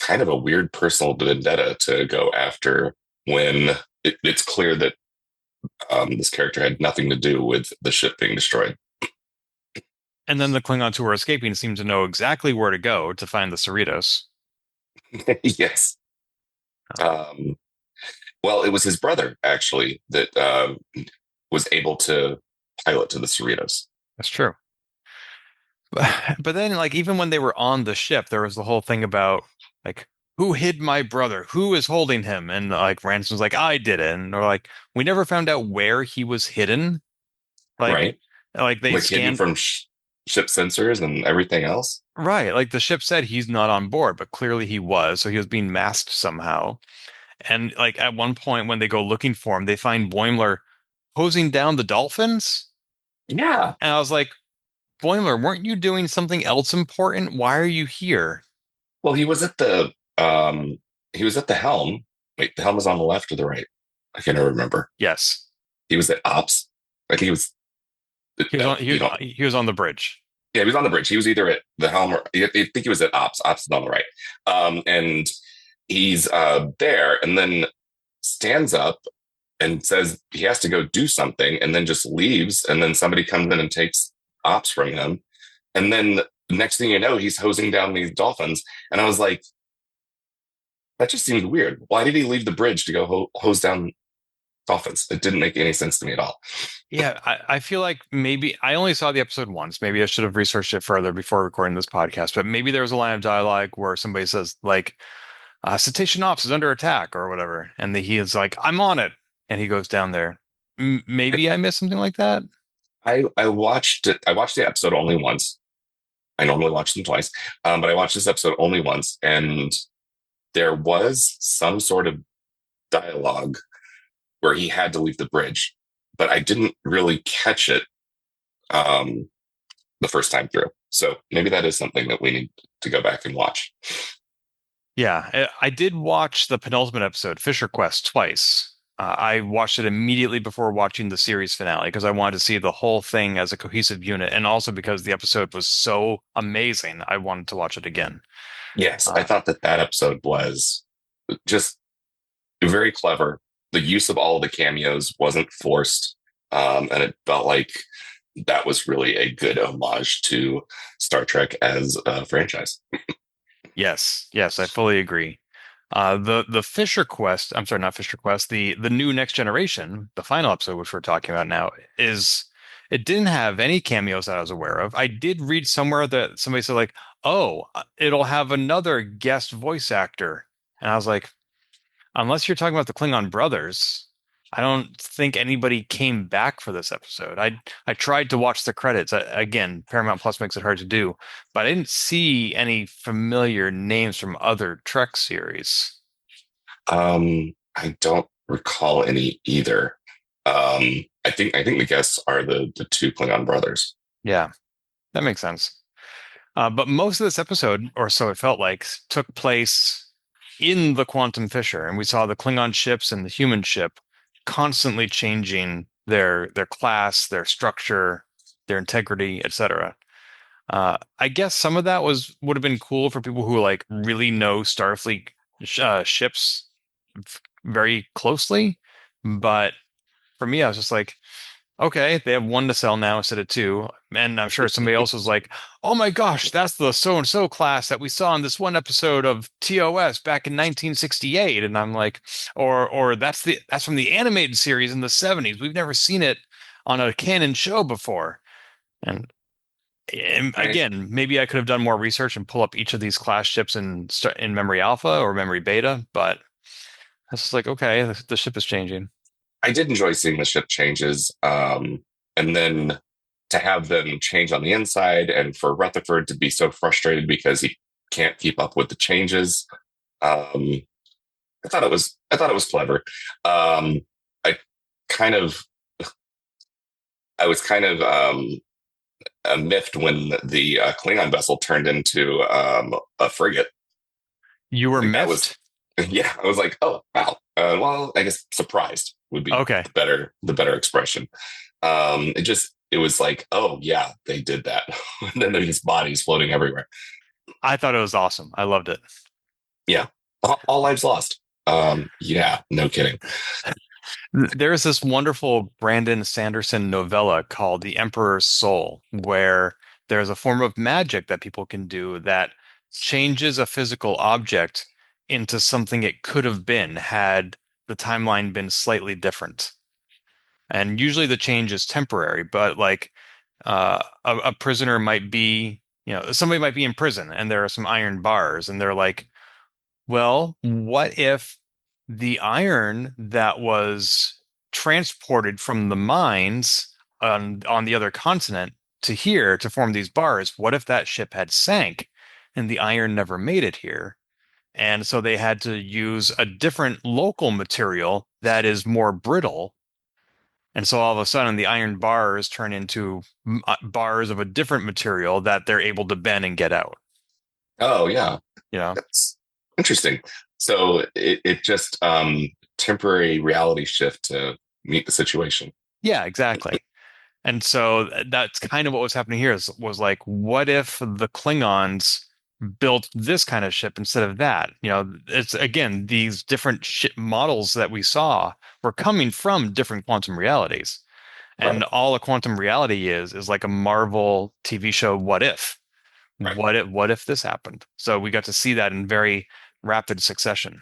kind of a weird personal vendetta to go after when it's clear that this character had nothing to do with the ship being destroyed. And then the Klingons who were escaping seem to know exactly where to go to find the Cerritos. Yes. Well, it was his brother actually that was able to pilot to the Cerritos. That's true. But then, like, even when they were on the ship, there was the whole thing about, like, who hid my brother? Who is holding him? And, like, Ransom's like, I did it. And, or, like, we never found out where he was hidden. Like, Right. like they Like hidden scanned. from ship sensors and everything else. Right. Like the ship said he's not on board, but clearly he was. So he was being masked somehow. And like at one point when they go looking for him, they find Boimler hosing down the dolphins. Yeah. And I was like, Boimler, weren't you doing something else important? Why are you here? Well, he was at the helm. Wait, the helm was on the left or the right? I can't remember. Yes. He was at ops. Like he was He was no, on he was on the bridge. yeah, he was on the bridge. He was either at the helm or I think he was at ops. Ops is on the right. And he's there and then stands up and says he has to go do something and then just leaves. And then somebody comes in and takes ops from him. And then next thing you know, he's hosing down these dolphins. And I was like, that just seems weird. Why did he leave the bridge to go hose down dolphins? It didn't make any sense to me at all. Yeah, I feel like maybe I only saw the episode once. Maybe I should have researched it further before recording this podcast. But maybe there was a line of dialogue where somebody says like, "Cetacean Ops is under attack" or whatever, and he is like, "I'm on it," and he goes down there. Maybe I missed something like that. I watched it. I watched the episode only once. I normally watch them twice, but I watched this episode only once, and there was some sort of dialogue where he had to leave the bridge, but I didn't really catch it the first time through. So maybe that is something that we need to go back and watch. Yeah, I did watch the penultimate episode, Fissure Quest, twice. I watched it immediately before watching the series finale because I wanted to see the whole thing as a cohesive unit, and also because the episode was so amazing, I wanted to watch it again. Yes, I thought that episode was just very clever. The use of all of the cameos wasn't forced, and it felt like that was really a good homage to Star Trek as a franchise. Yes, yes, I fully agree. The Fisher Quest, I'm sorry, not Fisher Quest, the new Next Generation, the final episode which we're talking about now, is it didn't have any cameos that I was aware of. I did read somewhere that somebody said like, "Oh, it'll have another guest voice actor," and I was like, unless you're talking about the Klingon brothers, I don't think anybody came back for this episode. I tried to watch the credits. Again, Paramount Plus makes it hard to do, but I didn't see any familiar names from other Trek series. I don't recall any either. I think the guests are the two Klingon brothers. Yeah, that makes sense. But most of this episode, or so it felt like, took place in the quantum fissure, and we saw the Klingon ships and the human ship constantly changing their class, their structure, their integrity, etc. I guess some of that would have been cool for people who like really know Starfleet ships very closely, but for me, I was just like, okay, they have one to sell now instead of two. And I'm sure somebody else was like, oh my gosh, that's the so and so class that we saw in this one episode of TOS back in 1968. And I'm like, or that's from the animated series in the 70s. We've never seen it on a canon show before. And again, maybe I could have done more research and pull up each of these class ships in Memory Alpha or Memory Beta, but I was just like, okay, the ship is changing. I did enjoy seeing the ship changes, and then to have them change on the inside, and for Rutherford to be so frustrated because he can't keep up with the changes. I thought it was clever. I kind of, I was kind of miffed when the Klingon vessel turned into a frigate. You were Like, miffed? Yeah, I was like, oh wow. Well, I guess surprised would be Okay. the better expression. It was like, oh yeah, they did that. And then there's bodies floating everywhere. I thought it was awesome. I loved it. Yeah, all lives lost. Yeah, no kidding. There's this wonderful Brandon Sanderson novella called The Emperor's Soul, where there's a form of magic that people can do that changes a physical object into something it could have been had the timeline been slightly different. And usually the change is temporary, but like a prisoner might be, somebody might be in prison and there are some iron bars, and they're like, well, what if the iron that was transported from the mines on the other continent to here to form these bars. What if that ship had sank and the iron never made it here? And so they had to use a different local material that is more brittle. And so all of a sudden, the iron bars turn into bars of a different material that they're able to bend and get out. Oh, yeah. You know? That's interesting. So it just temporary reality shift to meet the situation. Yeah, exactly. And so that's kind of what was happening here was like, what if the Klingons built this kind of ship instead of that? You know, it's again, these different ship models that we saw were coming from different quantum realities. And Right. all a quantum reality is like a Marvel TV show, What If? Right. What if this happened? So we got to see that in very rapid succession.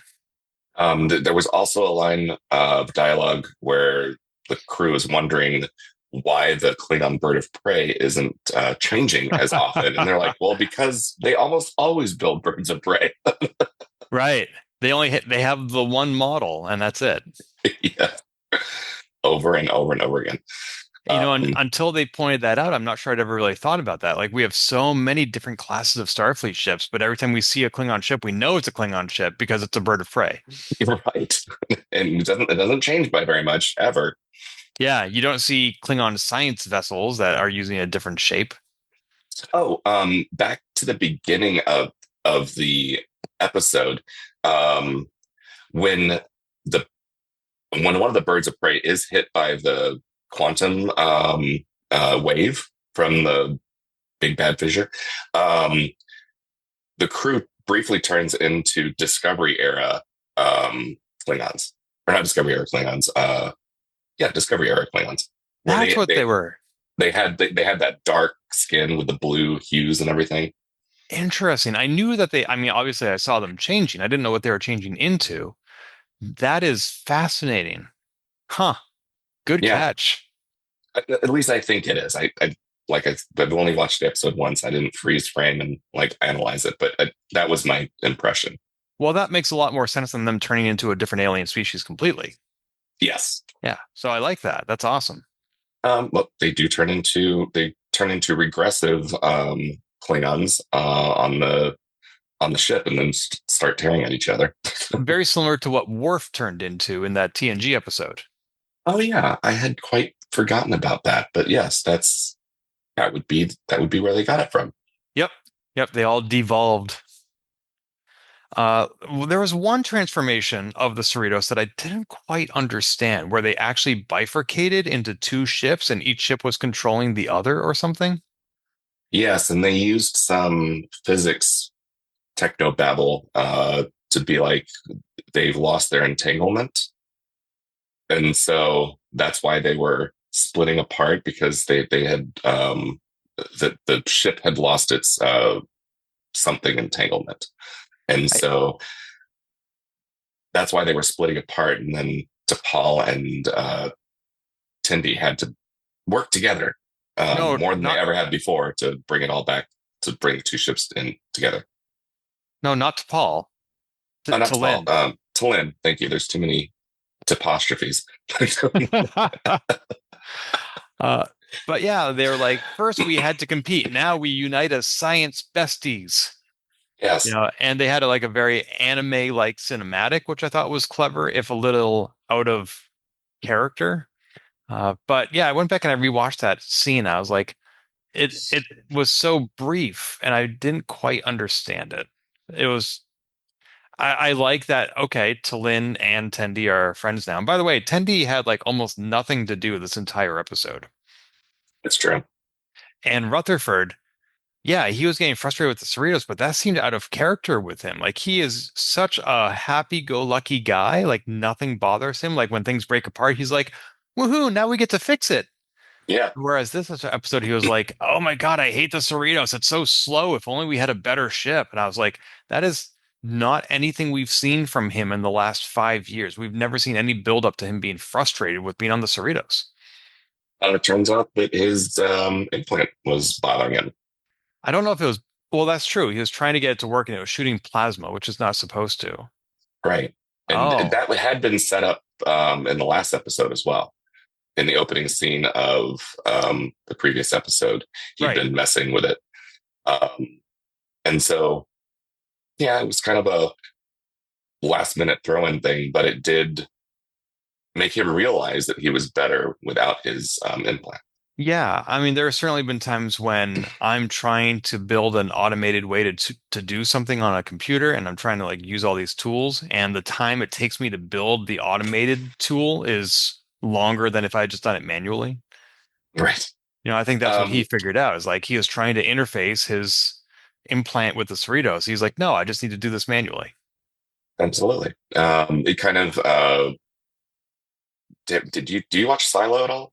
There was also a line of dialogue where the crew is wondering why the Klingon bird of prey isn't changing as often. And they're like, well, because they almost always build birds of prey. Right. They have the one model and that's it. Yeah. Over and over and over again. You know, Um, until they pointed that out, I'm not sure I'd ever really thought about that. Like we have so many different classes of Starfleet ships, but every time we see a Klingon ship, we know it's a Klingon ship because it's a bird of prey. you're right. And it doesn't change by very much ever. Yeah, you don't see Klingon science vessels that are using a different shape. Oh, back to the beginning of the episode, um, when the when one of the birds of prey is hit by the quantum wave from the big bad fissure, um, the crew briefly turns into Discovery era Klingons, or not Discovery era Klingons. Yeah, Discovery era Klingons, where That's what they were. they had that dark skin with the blue hues and everything. Interesting. I knew that I mean, obviously I saw them changing. I didn't know what they were changing into. That is fascinating. Huh. Good Yeah, catch. at least I think it is. I've only watched the episode once. I didn't freeze frame and like analyze it, but that was my impression. Well, that makes a lot more sense than them turning into a different alien species completely. Yes. Yeah. So I like that. That's awesome. Well, they turn into regressive Klingons on the ship, and then start tearing at each other. Very similar to what Worf turned into in that TNG episode. Oh yeah, I had quite forgotten about that. But yes, that would be where they got it from. Yep. Yep. They all devolved. There was one transformation of the Cerritos that I didn't quite understand, where they actually bifurcated into two ships and each ship was controlling the other or something. Yes, and they used some physics technobabble to be like they've lost their entanglement, and so that's why they were splitting apart because they had the ship had lost its something entanglement, and so that's why they were splitting apart. And then T'Pol and Tendi had to work together No, more than they not ever had before to bring it all back to bring two ships in together. no, not to Paul. Not To T'Pol, Lynn. to Lynn. Thank you. There's too many apostrophes. uh, but yeah, they were like, first we had to compete. Now we unite as science besties. You Yes. know, and they had like a very anime-like cinematic, which I thought was clever, if a little out of character. But yeah, I went back and I rewatched that scene. I was like, it was so brief, and I didn't quite understand it. It was I like that. Okay, T'Lyn and Tendi are friends now. And by the way, Tendi had like almost nothing to do with this entire episode. It's true. And Rutherford, yeah, he was getting frustrated with the Cerritos, but that seemed out of character with him. Like he is such a happy-go-lucky guy. Like nothing bothers him. Like when things break apart, he's like, "Woohoo! Now we get to fix it." Yeah. Whereas this episode, he was like, "Oh my God, I hate the Cerritos. It's so slow. If only we had a better ship." And I was like, "That is not anything we've seen from him in the last 5 years. We've never seen any build up to him being frustrated with being on the Cerritos." It turns out that his implant was bothering him. I don't know if it was, well, that's true. He was trying to get it to work and it was shooting plasma, which is not supposed to. Right. And Oh, that had been set up in the last episode as well. in the opening scene of the previous episode. He'd Right. been messing with it. And so, yeah, it was kind of a last minute throw in thing, but it did make him realize that he was better without his implant. Yeah, I mean, there have certainly been times when I'm trying to build an automated way to do something on a computer, and I'm trying to like use all these tools, and the time it takes me to build the automated tool is longer than if I had just done it manually. Right. I think that's what he Um, figured out is like he was trying to interface his implant with the Cerritos. He's like, no, I just need to do this manually. Absolutely. It kind of did you do you watch Silo at all?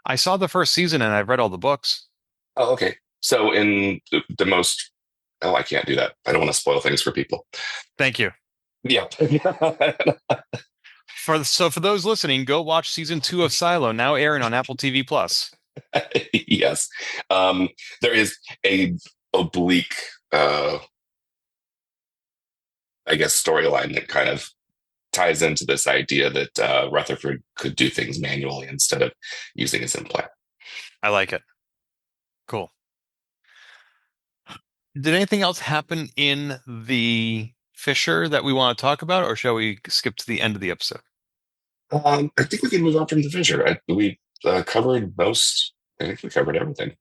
I saw the first season and I've read all the books. Oh, okay. So in the most I can't do that. I don't want to spoil things for people. Thank you. Yeah. For those listening, go watch season 2 of Silo, now airing on Apple TV Plus. Yes. There is a oblique I guess storyline that kind of ties into this idea that Rutherford could do things manually instead of using his implant. I like it. Cool. Did anything else happen in the Fissure that we want to talk about, or shall we skip to the end of the episode? I think we can move on from the fissure. We covered most. I think we covered everything.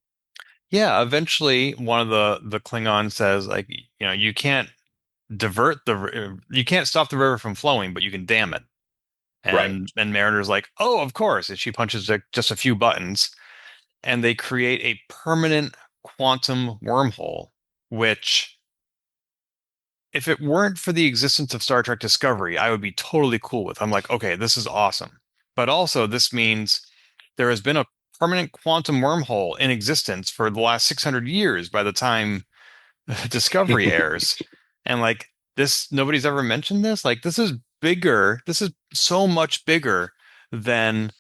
Yeah, eventually one of the Klingons says, like, you can't you can't stop the river from flowing, but you can dam it. Right. And Mariner's like, oh, of course. And she punches just a few buttons, and they create a permanent quantum wormhole, which, if it weren't for the existence of Star Trek Discovery, I would be totally cool with. I'm like, okay, this is awesome. But also, this means there has been a permanent quantum wormhole in existence for the last 600 years by the time Discovery airs. And like this, nobody's ever mentioned this. Like, this is bigger. This is so much bigger than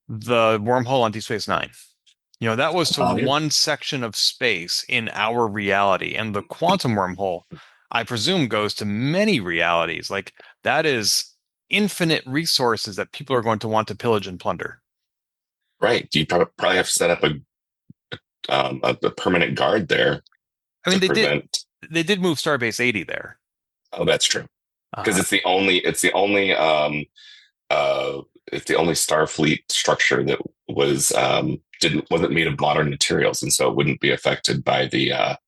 the wormhole on Deep Space Nine. That was to Yeah. one section of space in our reality. And the quantum wormhole, I presume, goes to many realities. Like, that is infinite resources that people are going to want to pillage and plunder. Right. You probably have to set up a permanent guard there I to mean, prevent. they did move Starbase 80 there. Oh, that's true. Because Uh, it's the only Starfleet structure that wasn't made of modern materials, and so it wouldn't be affected by the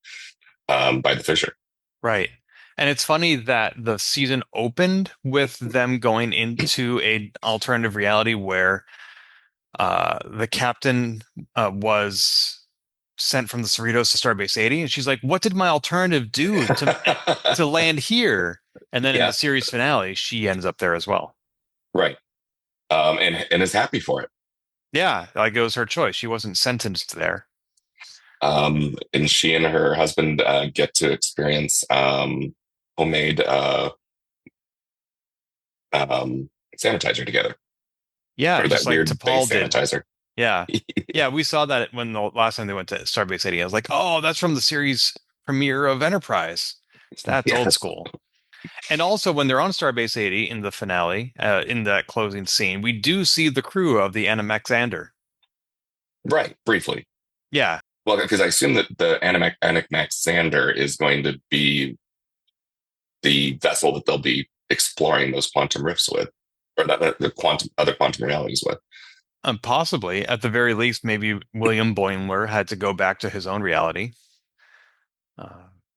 fissure. right. And it's funny that the season opened with them going into an alternative reality where the captain was sent from the Cerritos to Starbase 80, and she's like, "What did my alternative do to land here?" And then in the Yeah, series finale, she ends up there as well. right. And is happy for it. Yeah, like it was her choice. She wasn't sentenced there. And she and her husband get to experience homemade sanitizer together, Yeah, or just that like weird base T'Pol did. sanitizer. Yeah, yeah, we saw that when the last time they went to Starbase 80. I was like, "Oh, that's from the series premiere of Enterprise. That's old Yes, school." And also, when they're on Starbase 80 in the finale, in that closing scene, we do see the crew of the Animaxander. right. Briefly. Yeah, Well, because I assume that the Animaxander is going to be the vessel that they'll be exploring those quantum rifts with, or the other quantum realities with. possibly. At the very least, maybe William Boimler had to go back to his own reality. Uh,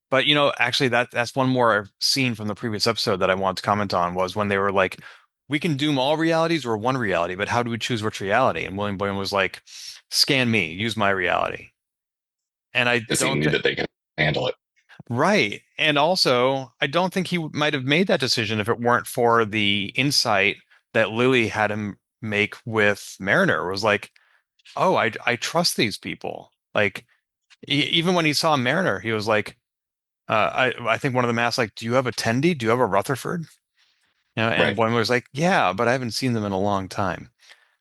but actually, that's one more scene from the previous episode that I wanted to comment on was when they were like, "We can doom all realities or one reality, but how do we choose which reality?" And William Boimler was like, "Scan me, use my reality." And I Because he don't knew that they can handle it. Right. And also, I don't think he might have made that decision if it weren't for the insight that Lily had him make with Mariner. It was like, oh, I trust these people. Like, even when he saw Mariner, he was like, I think one of them asked, like, do you have a Tendi? Do you have a Rutherford? And Right. Boimler was like, yeah, but I haven't seen them in a long time.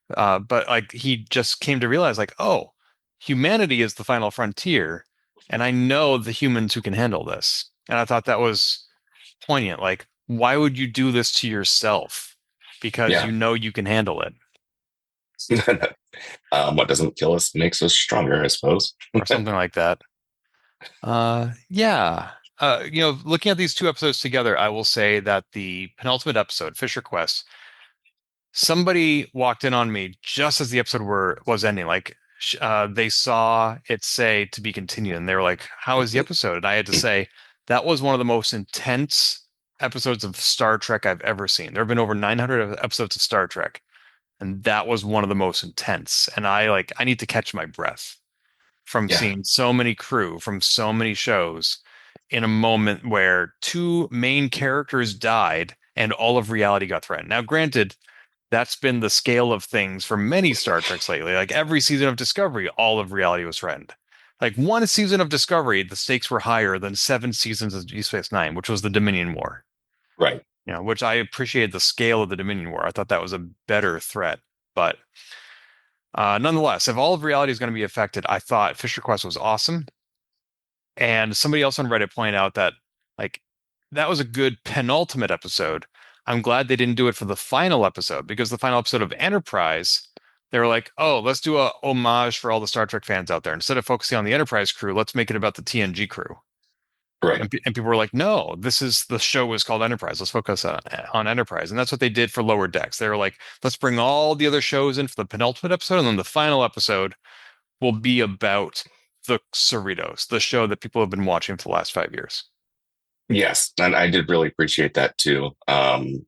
But like, he just came to realize, like, oh, humanity is the final frontier, and I know the humans who can handle this. And I thought that was poignant. Like, why would you do this to yourself? Because Yeah. you know you can handle it. What doesn't kill us makes us stronger, I suppose. or something like that. Yeah. Looking at these two episodes together, I will say that the penultimate episode, Fisher Quest, somebody walked in on me just as the episode was ending. Like, they saw it say to be continued, and they were like, "How is the episode?" And I had to say that was one of the most intense episodes of Star Trek I've ever seen. There have been over 900 episodes of Star Trek, and that was one of the most intense. And I need to catch my breath from Yeah, seeing so many crew from so many shows in a moment where two main characters died and all of reality got threatened. Now, granted, that's been the scale of things for many Star Treks lately. Like every season of Discovery, all of reality was threatened. Like one season of Discovery, the stakes were higher than 7 seasons of Deep Space Nine, which was the Dominion War. right. Which I appreciated the scale of the Dominion War. I thought that was a better threat. But nonetheless, if all of reality is going to be affected, I thought Fisher Quest was awesome. And somebody else on Reddit pointed out that like that was a good penultimate episode. I'm glad they didn't do it for the final episode because the final episode of Enterprise, they were like, "Oh, let's do a homage for all the Star Trek fans out there. Instead of focusing on the Enterprise crew, let's make it about the TNG crew." Right. And people were like, "No, the show is called Enterprise. Let's focus on Enterprise." And that's what they did for Lower Decks. They were like, "Let's bring all the other shows in for the penultimate episode, and then the final episode will be about the Cerritos, the show that people have been watching for the last 5 years." Yes, and I did really appreciate that too. I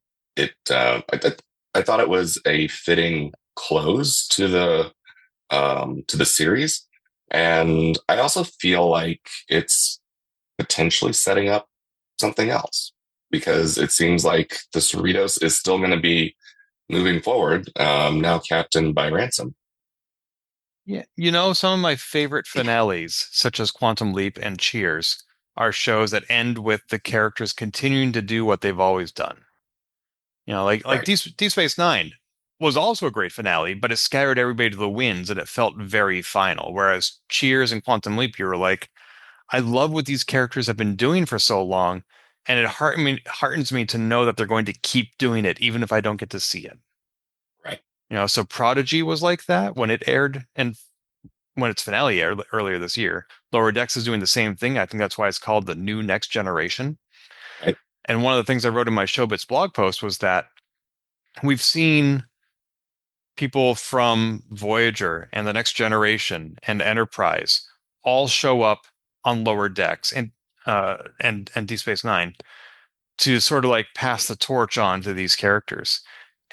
thought it was a fitting close to the series, and I also feel like it's potentially setting up something else because it seems like the Cerritos is still going to be moving forward. Now captained by Ransom. Yeah, some of my favorite finales, such as Quantum Leap and Cheers, are shows that end with the characters continuing to do what they've always done. Like Right. Deep Space Nine was also a great finale, but it scattered everybody to the winds and it felt very final. Whereas Cheers and Quantum Leap, you were like, I love what these characters have been doing for so long, and it heartens me to know that they're going to keep doing it, even if I don't get to see it. Right. So Prodigy was like that when it aired, and when its finale aired earlier this year. Lower Decks is doing the same thing. I think that's why it's called the new Next Generation. Right. And one of the things I wrote in my Showbits blog post was that we've seen people from Voyager and the Next Generation and Enterprise all show up on Lower Decks and Deep Space Nine to sort of like pass the torch on to these characters.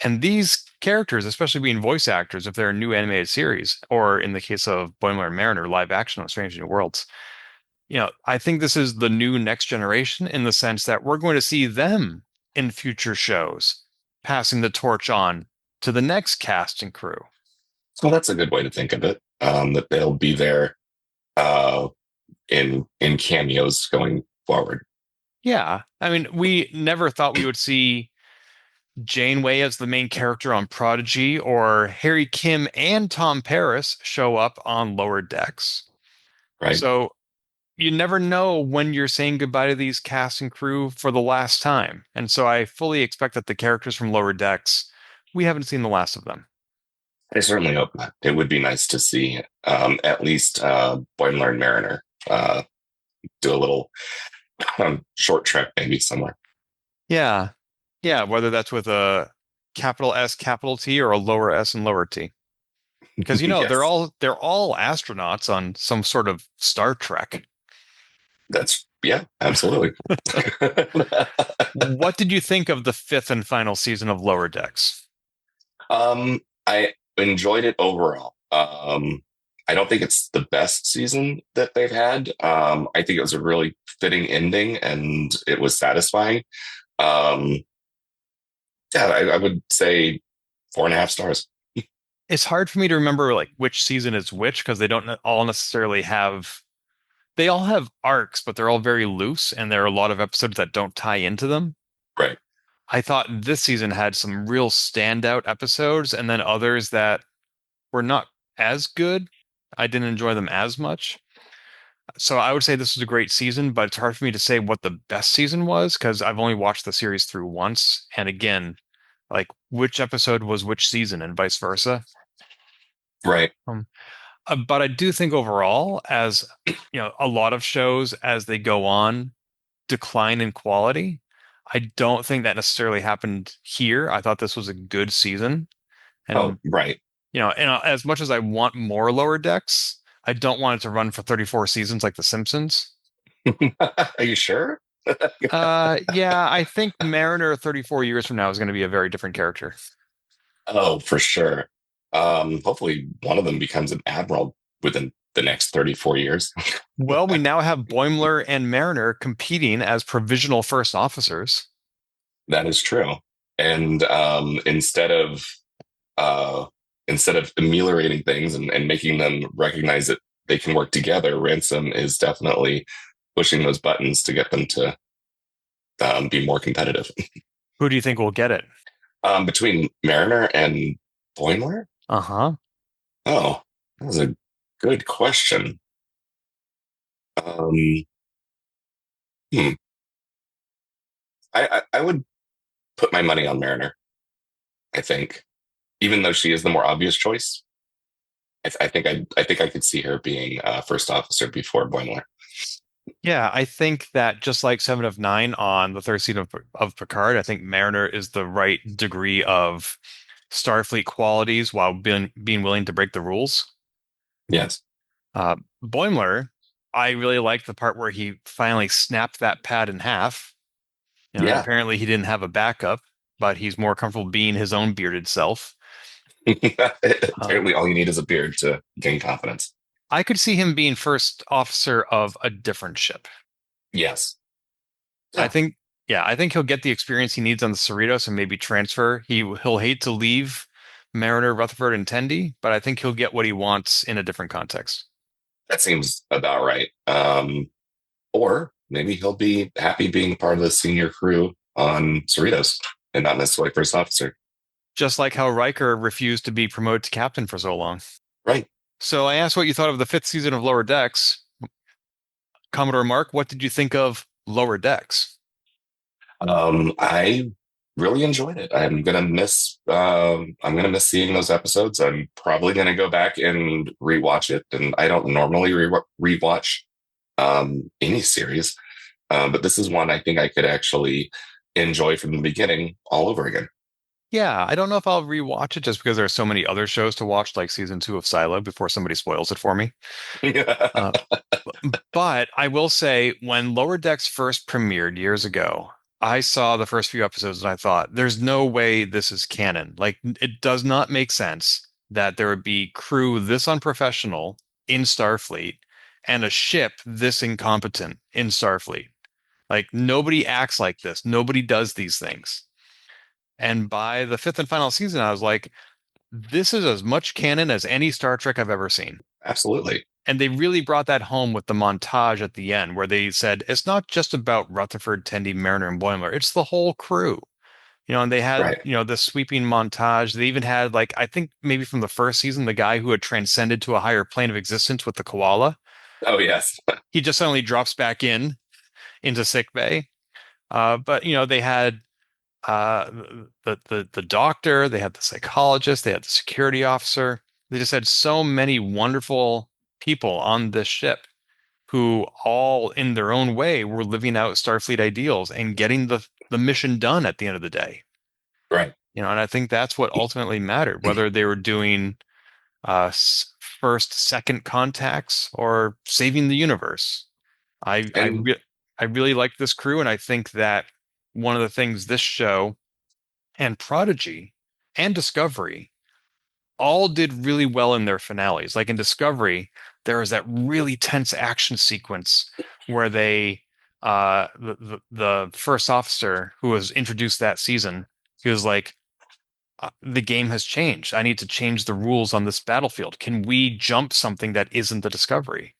And these characters, especially being voice actors, if they're a new animated series, or in the case of Boimler and Mariner, live action on Strange New Worlds, I think this is the new Next Generation in the sense that we're going to see them in future shows, passing the torch on to the next cast and crew. So that's a good way to think of it. That they'll be there uh, in cameos going forward. Yeah. I mean, we never thought we would see Janeway as the main character on Prodigy or Harry Kim and Tom Paris show up on Lower Decks. Right. So you never know when you're saying goodbye to these cast and crew for the last time. And so I fully expect that the characters from Lower Decks, we haven't seen the last of them. I certainly hope not. It would be nice to see at least Boimler and Mariner do a little short trek maybe somewhere. Yeah. Yeah, whether that's with a capital S, capital T, or a lower S and lower T. Because Yes, they're all astronauts on some sort of Star Trek. that's yeah, absolutely. What did you think of the fifth and final season of Lower Decks? I enjoyed it overall. I don't think it's the best season that they've had. I think it was a really fitting ending and it was satisfying. Um, yeah, I would say 4.5 stars. It's hard for me to remember like which season is which because they don't all necessarily have they all have arcs, but they're all very loose, and there are a lot of episodes that don't tie into them. Right. I thought this season had some real standout episodes, and then others that were not as good. I didn't enjoy them as much. So I would say this was a great season, but it's hard for me to say what the best season was because I've only watched the series through once. And again, like which episode was which season and vice versa. Right. Um, but I do think overall, as a lot of shows as they go on decline in quality. I don't think that necessarily happened here. I thought this was a good season, Oh, and right. as much as I want more Lower Decks, I don't want it to run for 34 seasons like The Simpsons. Are you sure? Yeah, I think Mariner 34 years from now is going to be a very different character. Oh, for sure. Hopefully one of them becomes an admiral within the next 34 years. Well, we now have Boimler and Mariner competing as provisional first officers. That is true. And uh, instead of ameliorating things and making them recognize that they can work together, Ransom is definitely pushing those buttons to get them to be more competitive. Who do you think will get it? Between Mariner and Boimler? Uh-huh. Oh, that was a good question. Um, hmm. I would put my money on Mariner, I think. Even though she is the more obvious choice, I think I could see her being first officer before Boimler. Yeah, I think that just like Seven of Nine on the third season of Picard, I think Mariner is the right degree of Starfleet qualities while being willing to break the rules. Yes. Uh, Boimler, I really like the part where he finally snapped that pad in half. And Yeah. apparently he didn't have a backup, but he's more comfortable being his own bearded self. Uh, Apparently, all you need is a beard to gain confidence. I could see him being first officer of a different ship. Yes. I Yeah. think, yeah, I think he'll get the experience he needs on the Cerritos and maybe transfer. He'll hate to leave Mariner, Rutherford, and Tendi, but I think he'll get what he wants in a different context. That seems about right. Or maybe he'll be happy being part of the senior crew on Cerritos and not necessarily first officer. Just like how Riker refused to be promoted to captain for so long. Right. So I asked what you thought of the fifth season of Lower Decks. Commodore Mark, what did you think of Lower Decks? I really enjoyed it. I'm gonna miss seeing those episodes. I'm probably gonna go back and rewatch it. And I don't normally rewatch any series, but this is one I think I could actually enjoy from the beginning all over again. Yeah, I don't know if I'll rewatch it just because there are so many other shows to watch, like season two of Silo, before somebody spoils it for me. Uh, but I will say, when Lower Decks first premiered years ago, I saw the first few episodes and I thought, there's no way this is canon. Like, it does not make sense that there would be crew this unprofessional in Starfleet and a ship this incompetent in Starfleet. Like, nobody acts like this. Nobody does these things. And by the fifth and final season, I was like, this is as much canon as any Star Trek I've ever seen. Absolutely. And they really brought that home with the montage at the end, where they said it's not just about Rutherford, Tendi, Mariner, and Boimler; it's the whole crew. And they had Right. the sweeping montage. They even had, like, I think maybe from the first season, the guy who had transcended to a higher plane of existence with the koala. Oh, yes. He just suddenly drops back into sick bay. But they had uh, the doctor, they had the psychologist, they had the security officer. They just had so many wonderful people on this ship who all in their own way were living out Starfleet ideals and getting the mission done at the end of the day. Right. And I think that's what ultimately mattered, whether they were doing first, second contacts or saving the universe. I I, And re I really like this crew, and I think that one of the things this show and Prodigy and Discovery all did really well in their finales. Like in Discovery, there was that really tense action sequence where the first officer who was introduced that season, he was like, the game has changed. I need to change the rules on this battlefield. Can we jump something that isn't the Discovery?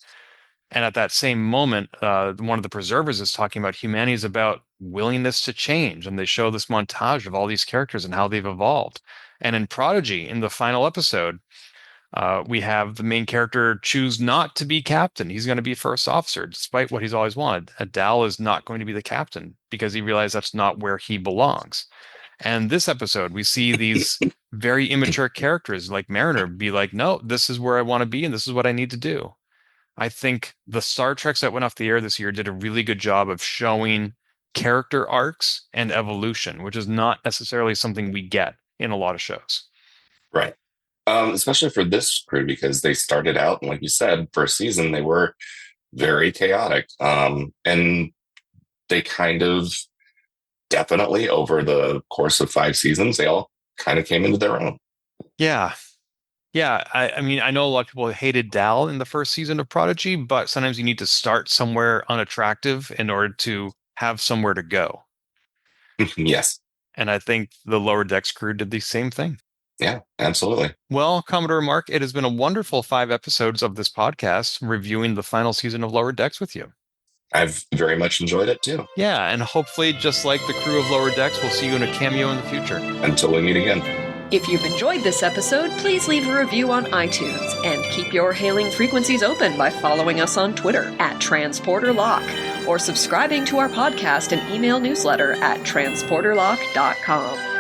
And at that same moment, one of the preservers is talking about humanity is about willingness to change. And they show this montage of all these characters and how they've evolved. And in Prodigy, in the final episode, we have the main character choose not to be captain. He's going to be first officer, despite what he's always wanted. Adal is not going to be the captain because he realized that's not where he belongs. And this episode, we see these very immature characters like Mariner be like, no, this is where I want to be and this is what I need to do. I think the Star Treks that went off the air this year did a really good job of showing character arcs and evolution, which is not necessarily something we get in a lot of shows. Right. Especially for this crew, because they started out, and like you said, first season, they were very chaotic. And they kind of definitely, over the course of 5 seasons, they all kind of came into their own. Yeah. Yeah. I mean, I know a lot of people hated Dal in the first season of Prodigy, but sometimes you need to start somewhere unattractive in order to have somewhere to go. Yes. And I think the Lower Decks crew did the same thing. Yeah, absolutely. Well, Commodore Mark, it has been a wonderful 5 episodes of this podcast reviewing the final season of Lower Decks with you. I've very much enjoyed it too. Yeah, and hopefully, just like the crew of Lower Decks, we'll see you in a cameo in the future. Until we meet again. If you've enjoyed this episode, please leave a review on iTunes and keep your hailing frequencies open by following us on Twitter @TransporterLock or subscribing to our podcast and email newsletter at transporterlock.com.